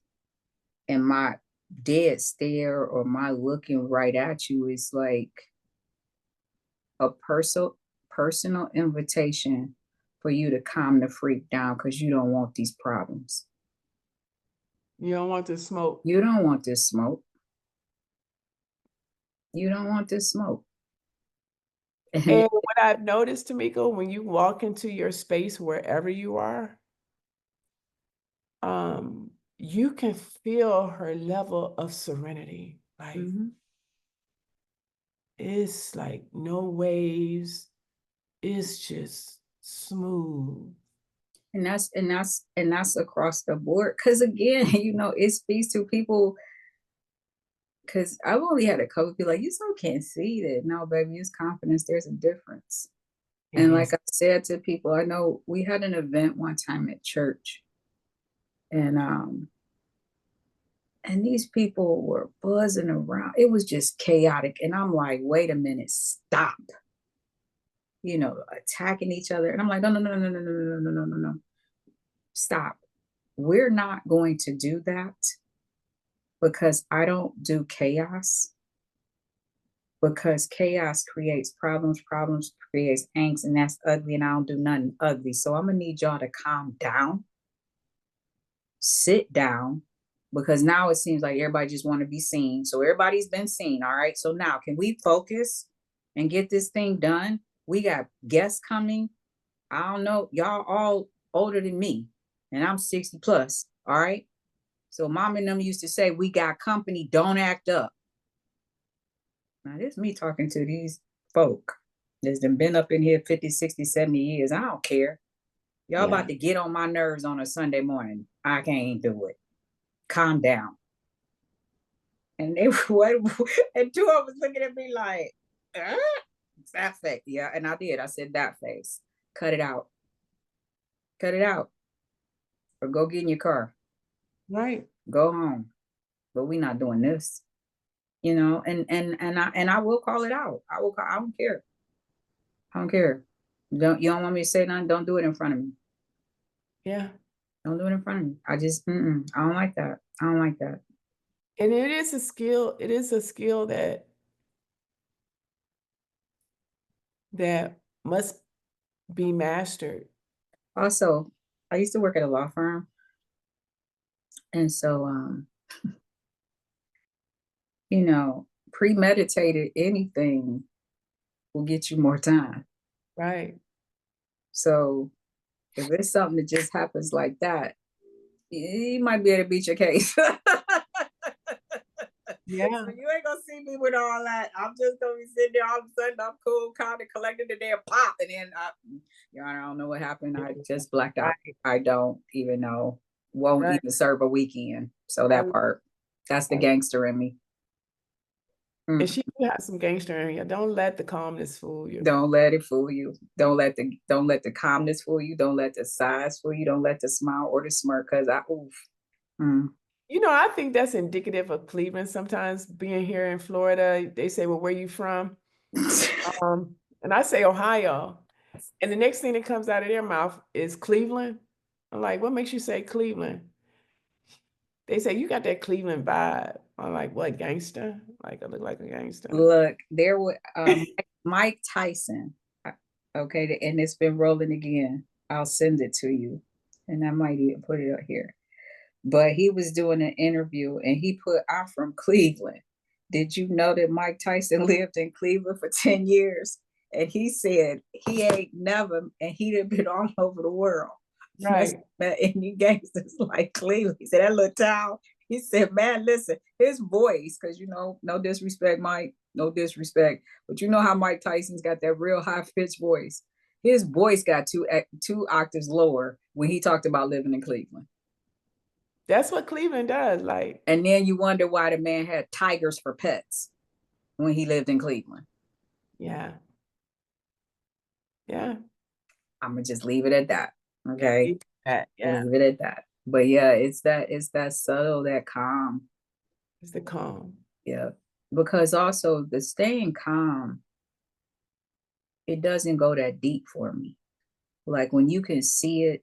and my dead stare or my looking right at you is like a personal invitation for you to calm the freak down, because you don't want these problems. You don't want this smoke. You don't want this smoke. You don't want this smoke. And what I've noticed, Tamiko, when you walk into your space, wherever you are, you can feel her level of serenity. Like, it's like no waves. It's just smooth. And that's across the board. Because again, it speaks to people. Because I've only had a couple people like, you still can't see that. No, baby, it's confidence. There's a difference. And like I said to people, I know we had an event one time at church, and these people were buzzing around. It was just chaotic. And I'm like, wait a minute, stop. Attacking each other. And I'm like, no, no, no, no, no, no, no, no, no, no, no. Stop. We're not going to do that, because I don't do chaos. Because chaos creates problems creates angst, and that's ugly, and I don't do nothing ugly. So I'm gonna need y'all to calm down, sit down, because now it seems like everybody just want to be seen. So everybody's been seen, all right? So now can we focus and get this thing done? We got guests coming. I don't know, y'all all older than me, and I'm 60 plus, all right? So mom and them used to say, we got company, don't act up. Now, this is me talking to these folk that's been up in here 50, 60, 70 years. I don't care. Y'all about to get on my nerves on a Sunday morning. I can't do it. Calm down. And they what? And two of us looking at me like, that face. Yeah, and I did. I said, that face. Cut it out. Cut it out. Or go get in your car. Right. Go home. But we not doing this. And I will call it out. I don't care. I don't care. You don't want me to say nothing? Don't do it in front of me. Yeah. Don't do it in front of me. I don't like that. I don't like that. And it is a skill. It is a skill that must be mastered. Also, I used to work at a law firm. And so, premeditated anything will get you more time. Right. So if it's something that just happens like that, you might be able to beat your case. Yeah. So you ain't gonna see me with all that. I'm just gonna be sitting there all of a sudden. I'm cool, kind of collected, and then pop, and then I don't know what happened. I just blacked out. I don't even know. Won't even serve a weekend. So that part, that's the gangster in me. And she has some gangster in you. Don't let the calmness fool you. Don't let it fool you. Don't let the calmness fool you. Don't let the size fool you. Don't let the smile or the smirk, because I think that's indicative of Cleveland sometimes. Being here in Florida, they say, well, where you from? And I say Ohio. And the next thing that comes out of their mouth is Cleveland. I'm like, what makes you say Cleveland? They say, you got that Cleveland vibe. I'm like, what, gangster? Like, I look like a gangster. Look, there was Mike Tyson. Okay, and it's been rolling again. I'll send it to you, and I might even put it up here. But he was doing an interview, and he put, "I'm from Cleveland. Did you know that Mike Tyson lived in Cleveland for 10 years?" And he said he ain't never, and he'd have been all over the world. Right. Met any gangsters like Cleveland. He said that little town. He said, man, listen, his voice, because no disrespect, Mike, no disrespect, but you know how Mike Tyson's got that real high pitched voice. His voice got two octaves lower when he talked about living in Cleveland. That's what Cleveland does. Like, and then you wonder why the man had tigers for pets when he lived in Cleveland. yeah. Yeah. I'm gonna just leave it at that. Okay. Yeah. Leave it at that. But yeah, it's that subtle, that calm. It's the calm. Yeah. Because also the staying calm, it doesn't go that deep for me. Like when you can see it,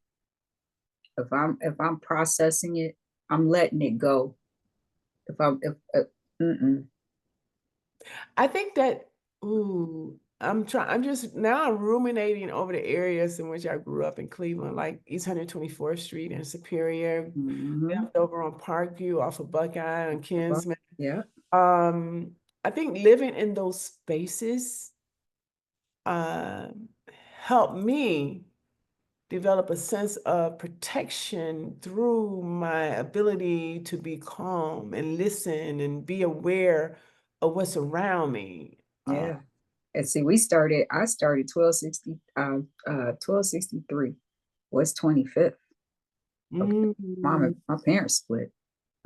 if I'm processing it, I'm letting it go. I think that, I'm just now I'm ruminating over the areas in which I grew up in Cleveland, like East 124th Street and Superior, left over on Parkview off of Buckeye and Kinsman. Yeah. I think living in those spaces helped me develop a sense of protection through my ability to be calm and listen and be aware of what's around me. Yeah. And see, I started 1263, West 25th. Okay. Mom and my parents split.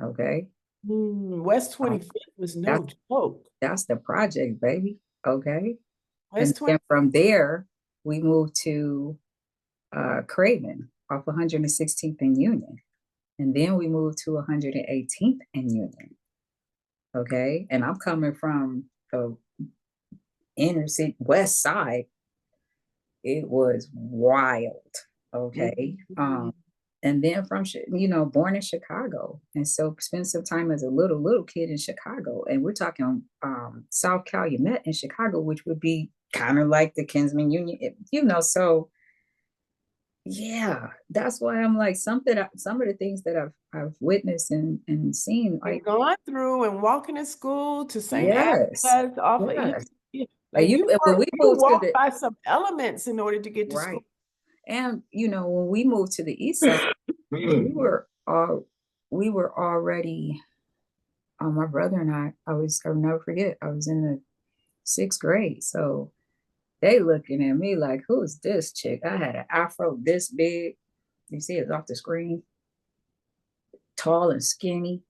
Okay. West 25th was no joke. That's the project, baby. Okay. And West then 25th. from there, we moved to Craven off 116th and Union. And then we moved to 118th and Union. Okay. And I'm coming from the inner city, west side. It was wild. Okay. And then from, born in Chicago. And so spent some time as a little kid in Chicago. And we're talking South Calumet in Chicago, which would be kind of like the Kinsman Union, so yeah, that's why I'm like some of the things that I've witnessed and seen, like gone through and walking to school to St. yes, Agnes off of yes. like And when we you moved to walked the by some elements in order to get to school. right, and when we moved to the east side, we were already. My brother and I'll never forget. I was in the 6th grade, so they looking at me like, who's this chick? I had an afro this big. You see it off the screen, tall and skinny.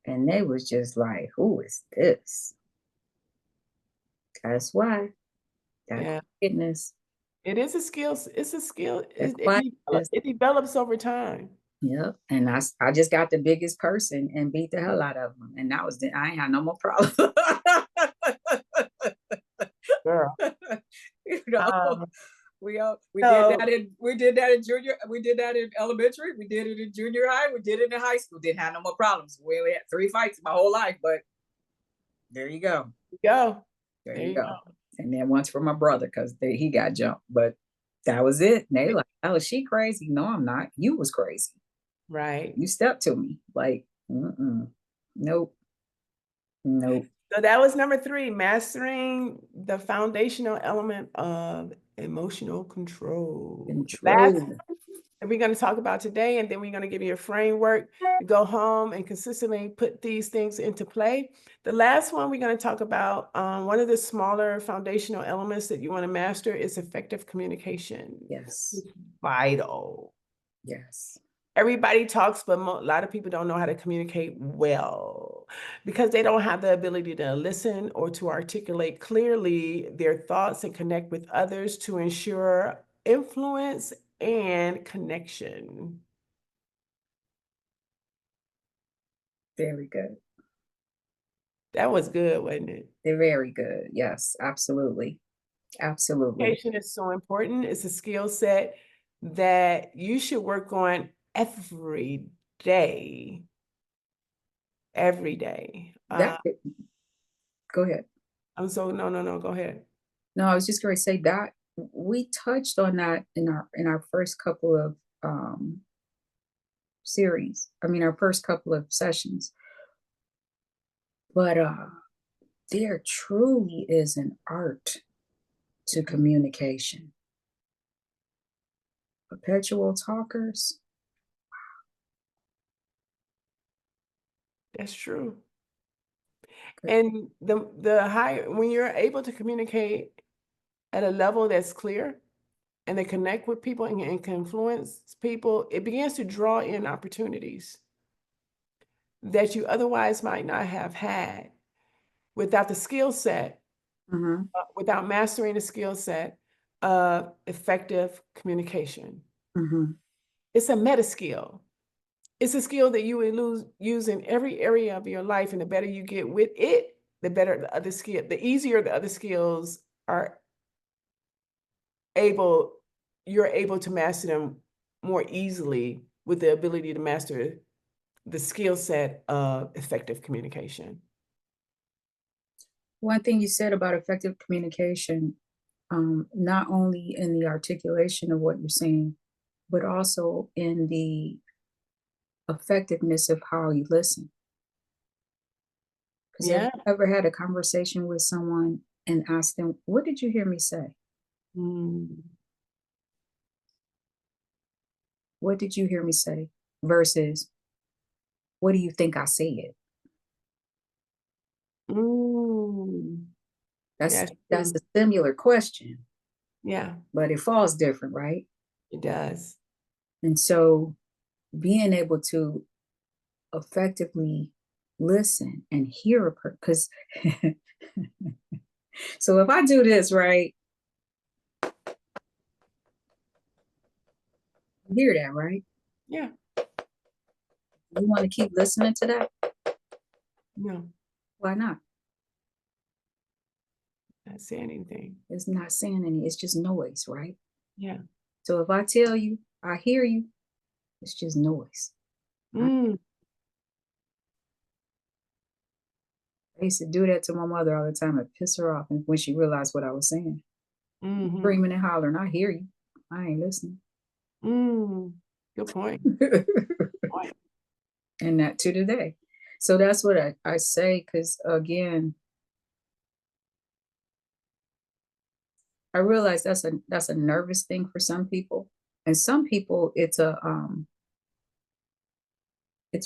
And they was just like, who is this? That's why. That fitness. It is a skill. It's a skill. It develops over time. Yep. And I just got the biggest person and beat the hell out of them. And that was I ain't had no more problem. Girl. We did that in junior, we did that in elementary, we did it in junior high, we did it in high school. Didn't have no more problems. We only had 3 fights my whole life, but there you go. There you go. And then once for my brother, because he got jumped. But that was it. And they like, oh, is she crazy? No, I'm not. You was crazy. Right. You stepped to me. Like, nope. So that was number 3, mastering the foundational element of emotional control. That's what we're going to talk about today, and then we're going to give you a framework to go home and consistently put these things into play. The last one we're going to talk about, one of the smaller foundational elements that you want to master is effective communication. Yes. It's vital. Yes. Everybody talks, but a lot of people don't know how to communicate well because they don't have the ability to listen or to articulate clearly their thoughts and connect with others to ensure influence and connection. Very good. That was good, wasn't it? They're very good. Yes, absolutely. Absolutely. Communication is so important. It's a skill set that you should work on every day. Every day. That go ahead. No, go ahead. No, I was just going to say that we touched on that in our first couple of series. I mean, our first couple of sessions. But there truly is an art to communication. Perpetual talkers. That's true. And the higher, when you're able to communicate at a level that's clear and they connect with people and can influence people, it begins to draw in opportunities that you otherwise might not have had without the skill set, Mhm. without mastering the skill set of effective communication. Mhm. It's a meta skill. It's a skill that you will use in every area of your life, and the better you get with it, the better the other skill, the easier the other skills are you're able to master them more easily with the ability to master the skill set of effective communication. One thing you said about effective communication, not only in the articulation of what you're saying, but also in the effectiveness of how you listen. Because have Yeah. you ever had a conversation with someone and asked them, "What did you hear me say? Mm. What did you hear me say?" Versus, "What do you think I said?" Mm. That's That's that's true. a similar question, Yeah, but it falls different, right? it does. And so being able to effectively listen and hear a person, because so if I do this right, you hear that, right? Yeah. You want to keep listening to that? No, Why not? not saying anything. It's not saying any, it's just noise, right? Yeah. So if I tell you, I hear you, it's just noise. Mm. I used to do that to my mother all the time. It piss her off. And when she realized what I was saying, Mm-hmm. screaming and hollering, I hear you. I ain't listening. Mm. Good point. Point. And that to today. So that's what I say, because again, I realize that's a nervous thing for some people. And some people it's a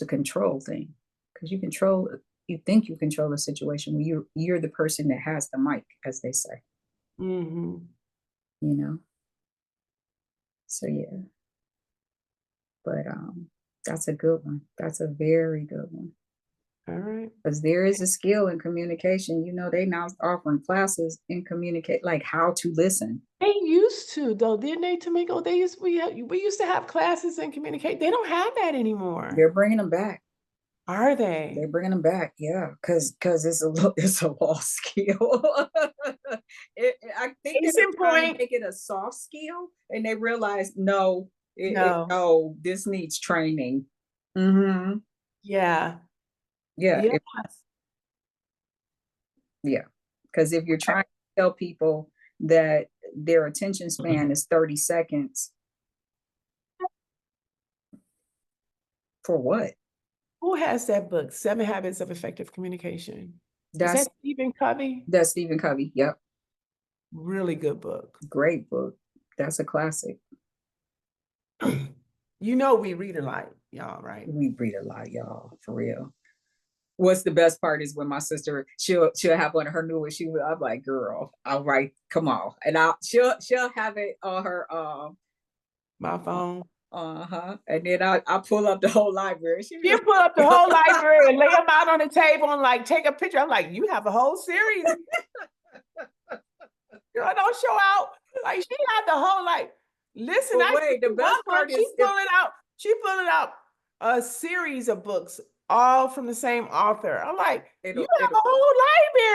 control thing. Because you think you control a situation when you're the person that has the mic, as they say, Mm-hmm. you know? So yeah. But that's a good one. That's a very good one. All right. Because there is a skill in communication. They now offering classes in communicate, like how to listen. They used to, though, didn't they, Tamiko? We used to have classes and communicate. They don't have that anymore. They're bringing them back. Are they? They're bringing them back, yeah, because it's a lost skill. I think they Case were in trying to point, make it a soft skill, and they realized no, no. no, this needs training. Mm-hmm. Yeah. Yeah, Yes. yeah, because if you're trying to tell people that their attention span is 30 seconds, for what? Who has that book, Seven Habits of Effective Communication? Is That's that Stephen Covey? that's Stephen Covey. Yep, Really good book. great book. That's a classic. You know we read a lot, y'all, right? We read a lot, y'all, for real. What's the best part is when my sister she'll have one of her newest. I'm like, girl, all right, come on, and she'll have it on her My phone. and then I pull up the whole library. She She'll just pull up the whole library and lay them out on the table and like take a picture. I'm like, you have a whole series. Girl, don't show out. Like she had the whole listen, but I wait, the see one best book, part is if she pulling out a series of books, all from the same author. I'm like, you it'll have it'll a whole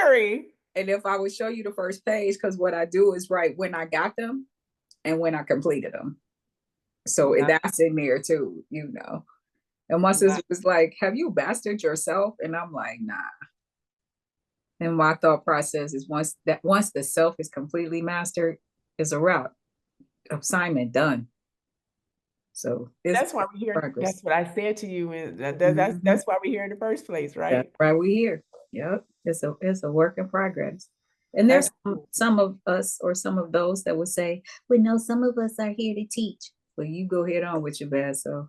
library. And if I would show you the first page, because what I do is write when I got them and when I completed them. So Yeah. that's in there too, you know. And my Yeah. sister was like, "Have you mastered yourself?" And I'm like, "Nah." And my thought process is once the self is completely mastered, is a route assignment done. So it's That's why we're here. progress. That's what I said to you, and Mhm. that's why we're here in the first place, That's right? why we here. Yep. It's a work in progress. And there's Absolutely. some of us or some of those that would say, well, no, some of us are here to teach. Well, you go head on with your bad self.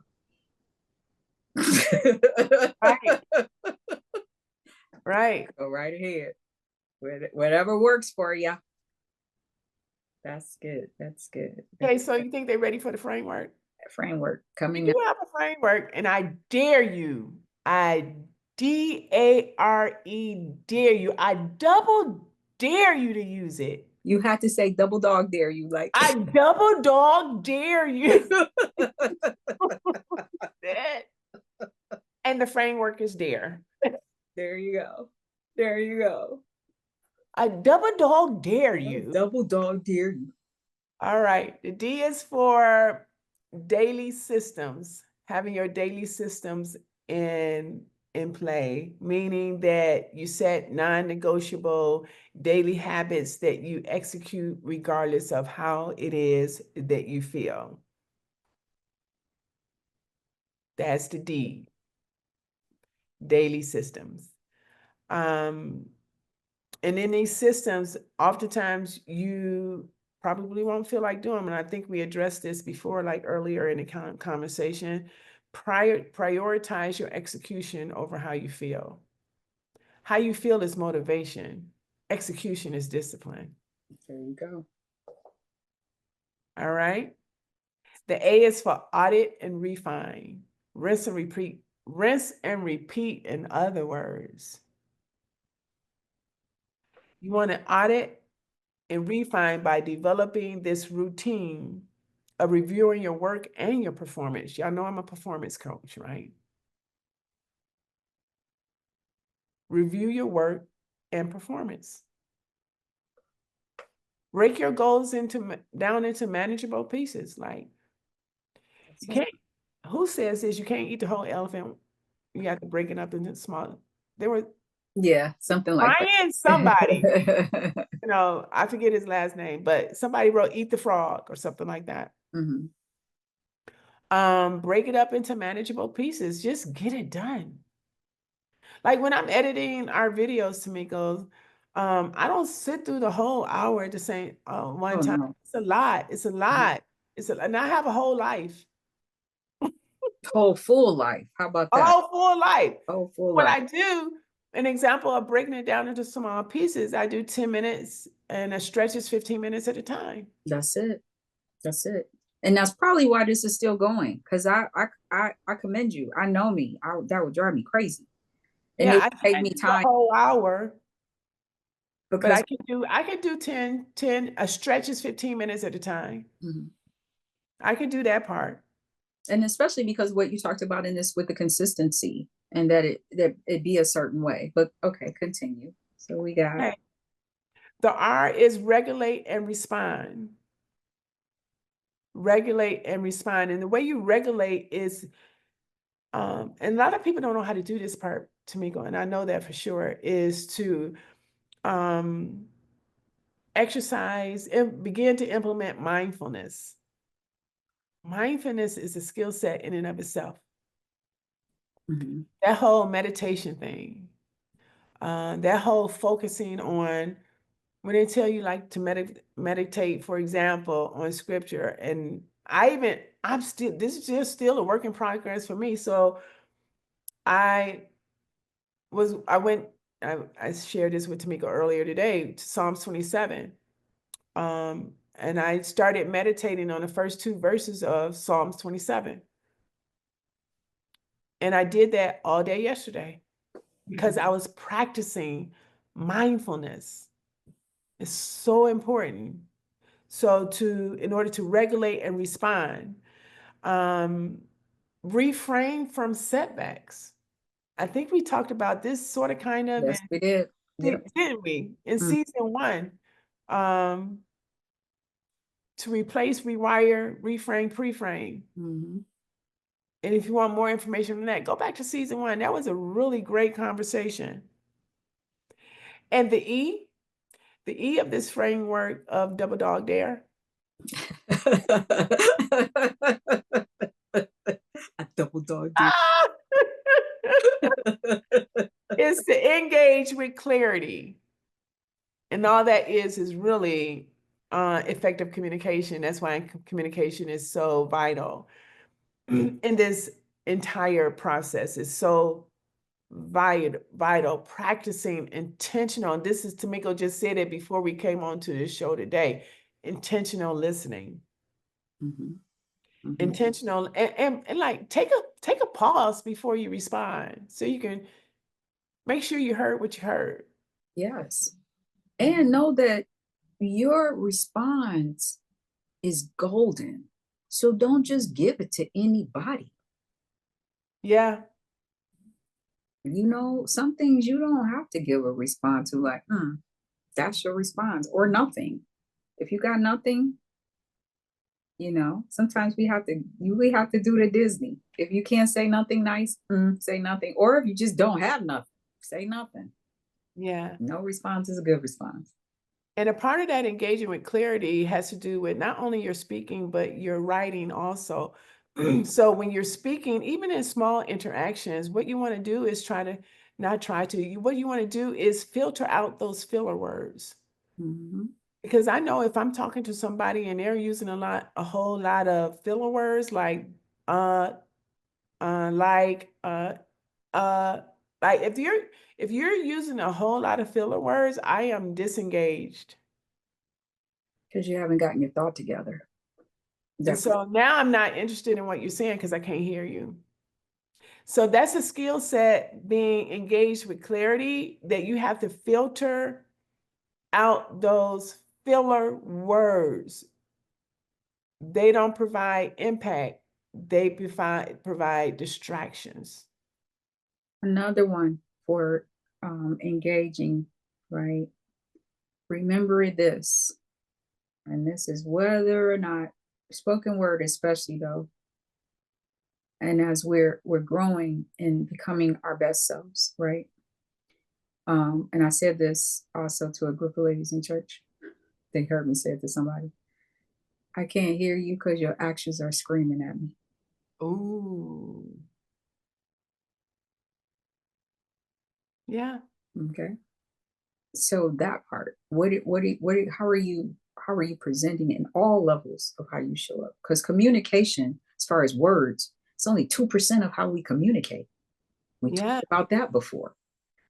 Right. Right. Go right ahead. Whatever works for you. That's good. That's good. Okay, so you think they're ready for the framework? That framework We coming do up. have a framework, and I dare you. I dare you. I double dare you to use it. You had to say double dog dare you like. I double dog dare you. And the framework is there. There you go. There you go. I double dog dare you. Double dog dare you. All right. The D is for daily systems, having your daily systems in play, meaning that you set non-negotiable daily habits that you execute regardless of how it is that you feel. That's the D, daily systems. And in these systems, oftentimes you probably won't feel like doing them. And I think we addressed this before, like earlier in the conversation. Prioritize your execution over how you feel. How you feel is motivation. Execution is discipline. There you go. All right. The A is for audit and refine. Rinse and repeat. Rinse and repeat, in other words. You want to audit and refine by developing this routine of reviewing your work and your performance. Y'all know I'm a performance coach, right? Review your work and performance. Break your goals down into manageable pieces. Like you can't. Who says this? You can't eat the whole elephant. You have to break it up into small. There was Yeah, something like Brian, somebody. that. I forget his last name, but somebody wrote "Eat the Frog" or something like that. Mhm. Break it up into manageable pieces. Just get it done. Like when I'm editing our videos, Tamiko, I don't sit through the whole hour at the same one Oh time. no. It's a lot. It's a lot. And I have a whole life, Whole full life. How about a that? whole full life. Whole full What life. I do, an example of breaking it down into small pieces, I do 10 minutes and a stretch is 15 minutes at a time. That's it. That's it. And that's probably why this is still going. Because I commend you. I know me. That would drive me crazy. And Yeah, it I would take can't me do the time whole hour, but because I can do 10, a stretch is 15 minutes at a time. Mhm. I can do that part. And especially because what you talked about in this with the consistency and that it be a certain way. But okay, continue. So we got Okay. The R is regulate and respond. Regulate and respond. And the way you regulate is, and a lot of people don't know how to do this part, Tamiko, and I know that for sure, is to um, exercise and begin to implement mindfulness. Mindfulness is a skill set in and of itself. Mhm. That whole meditation thing, that whole focusing on when they tell you like to meditate, for example, on scripture, and this is just still a work in progress for me. So I I went, I shared this with Tamika earlier today, to Psalms 27. And I started meditating on the first two verses of Psalms 27. And I did that all day yesterday because I was practicing mindfulness. It's so important. So in order to regulate and respond, um, refrain from setbacks. I think we talked about this sort of kind of Yes, we did. Yep. Didn't we? In Mm. season 1, to replace, rewire, reframe, preframe. Mm-hmm. And if you want more information on that, go back to season 1. That was a really great conversation. And the E of this framework of Double Dog Dare. A double dog dare. Is to engage with clarity. And all that is really effective communication. That's why communication is so vital in this entire process. It's so vital, practicing intentional. This is Tamiko just said it before we came on to this show today. Intentional listening. Mm-hmm. Mm-hmm. Intentional and like take a pause before you respond so you can make sure you heard what you heard. Yes. And know that your response is golden. So don't just give it to anybody. Yeah. You know, some things you don't have to give a response to, like, that's your response, or nothing. If you got nothing, you know, sometimes we have to do the Disney. If you can't say nothing nice, say nothing. Or if you just don't have nothing, say nothing. Yeah. No response is a good response. And a part of that engaging with clarity has to do with not only your speaking, but your writing also. So when you're speaking, even in small interactions, what you want to do is what you want to do is filter out those filler words. Mm-hmm. Because I know if I'm talking to somebody and they're using a whole lot of filler words uh, like, like if you're using a whole lot of filler words, I am disengaged. Because you haven't gotten your thought together. And so now I'm not interested in what you're saying because I can't hear you. So that's a skill set, being engaged with clarity, that you have to filter out those filler words. They don't provide impact. They provide distractions. Another one for engaging, right? Remember this, and this is whether or not spoken word, especially though, and as we're growing and becoming our best selves, right? And I said this also to a group of ladies in church. They heard me say it to somebody. I can't hear you because your actions are screaming at me. Ooh. Yeah. Okay. So that part, how are you presenting in all levels of how you show up? Because communication, as far as words, it's only 2% of how we communicate. We Yeah. talked about that before.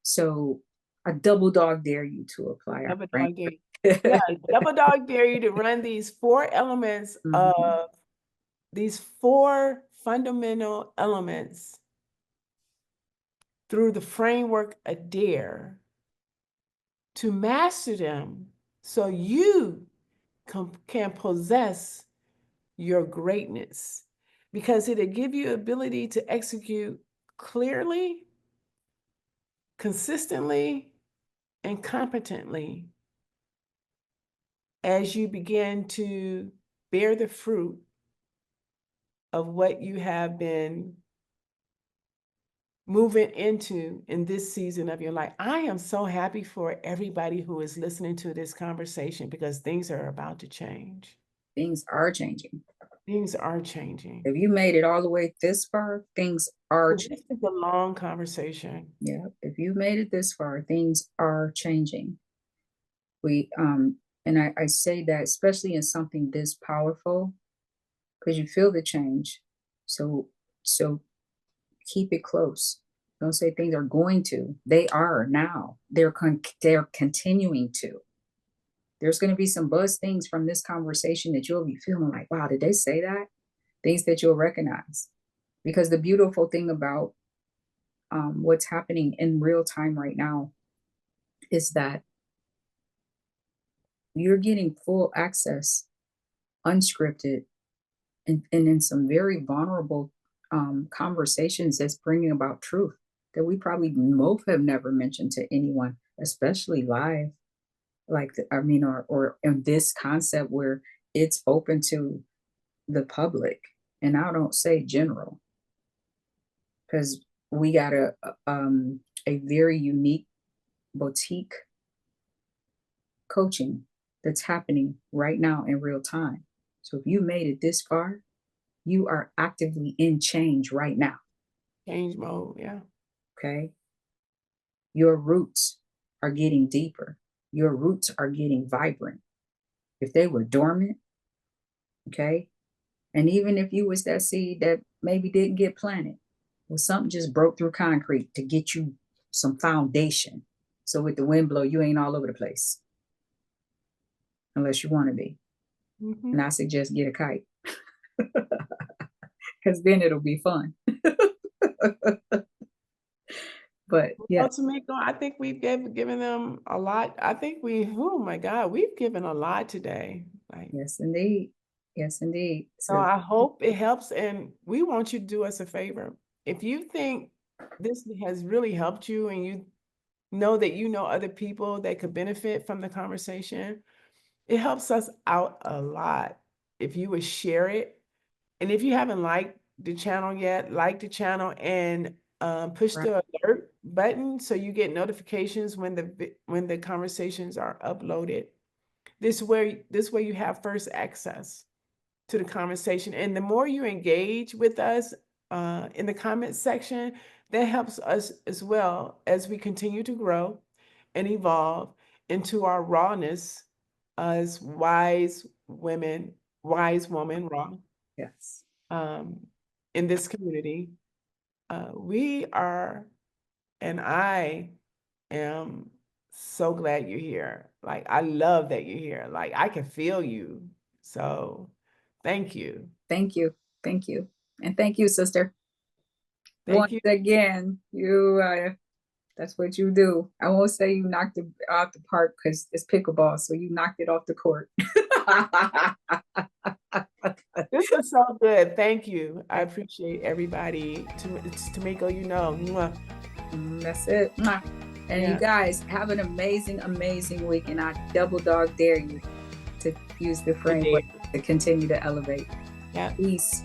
So I double dog dare you to apply our Double brain. dog dare you. Yeah, double dog dare you to run these 4 elements Mhm. of these 4 fundamental elements through the framework of dare, to master them so you can possess your greatness, because it'll give you ability to execute clearly, consistently, and competently as you begin to bear the fruit of what you have been moving into in this season of your life. I am so happy for everybody who is listening to this conversation, because things are about to change. Things are changing. Things are changing. If you made it all the way this far, things are This changing. is a long conversation. Yeah, if you made it this far, things are changing. We and I say that especially in something this powerful, because you feel the change. So keep it close. Don't say things are going to. They are now. They're continuing to. There's going to be some buzz things from this conversation that you'll be feeling like, wow, did they say that? Things that you'll recognize. Because the beautiful thing about what's happening in real time right now is that you're getting full access, unscripted, and in some very vulnerable conversations that's bringing about truth that we probably both have never mentioned to anyone especially live, like or in this concept where it's open to the public. And I don't say general, because we got a very unique boutique coaching that's happening right now in real time. So if you made it this far, you are actively in change right now. Change mode, yeah. Okay. Your roots are getting deeper. Your roots are getting vibrant. If they were dormant, okay. And even if you was that seed that maybe didn't get planted, well, something just broke through concrete to get you some foundation. So with the wind blow, you ain't all over the place. Unless you want to be. Mm-hmm. And I suggest get a kite. Because then it'll be fun. But yeah. Well, Tamiko, I think we've given them a lot. I think oh my God, we've given a lot today. Like, yes, indeed. Yes, indeed. so So I hope it helps, and we want you to do us a favor. If you think this has really helped you and you know that you know other people that could benefit from the conversation, it helps us out a lot if you would share it. And if you haven't liked the channel yet, like the channel and push right. the alert button so you get notifications when the conversations are uploaded. This way you have first access to the conversation. And the more you engage with us in the comment section, that helps us as well as we continue to grow and evolve into our rawness as wise women, wise woman raw Yes. in this community. We are, and I am so glad you're here. Like, I love that you're here. Like, I can feel you. So thank you. Thank you. Thank you. And thank you, sister. Thank Once you. again, that's what you do. I won't say you knocked it out the park because it's pickleball, so you knocked it off the court. This was so good. Thank you. I appreciate everybody. It's Tamiko, you know. That's it. And Yeah. you guys have an amazing, amazing week. And I double dog dare you to use the framework to continue to elevate. Yeah. Peace.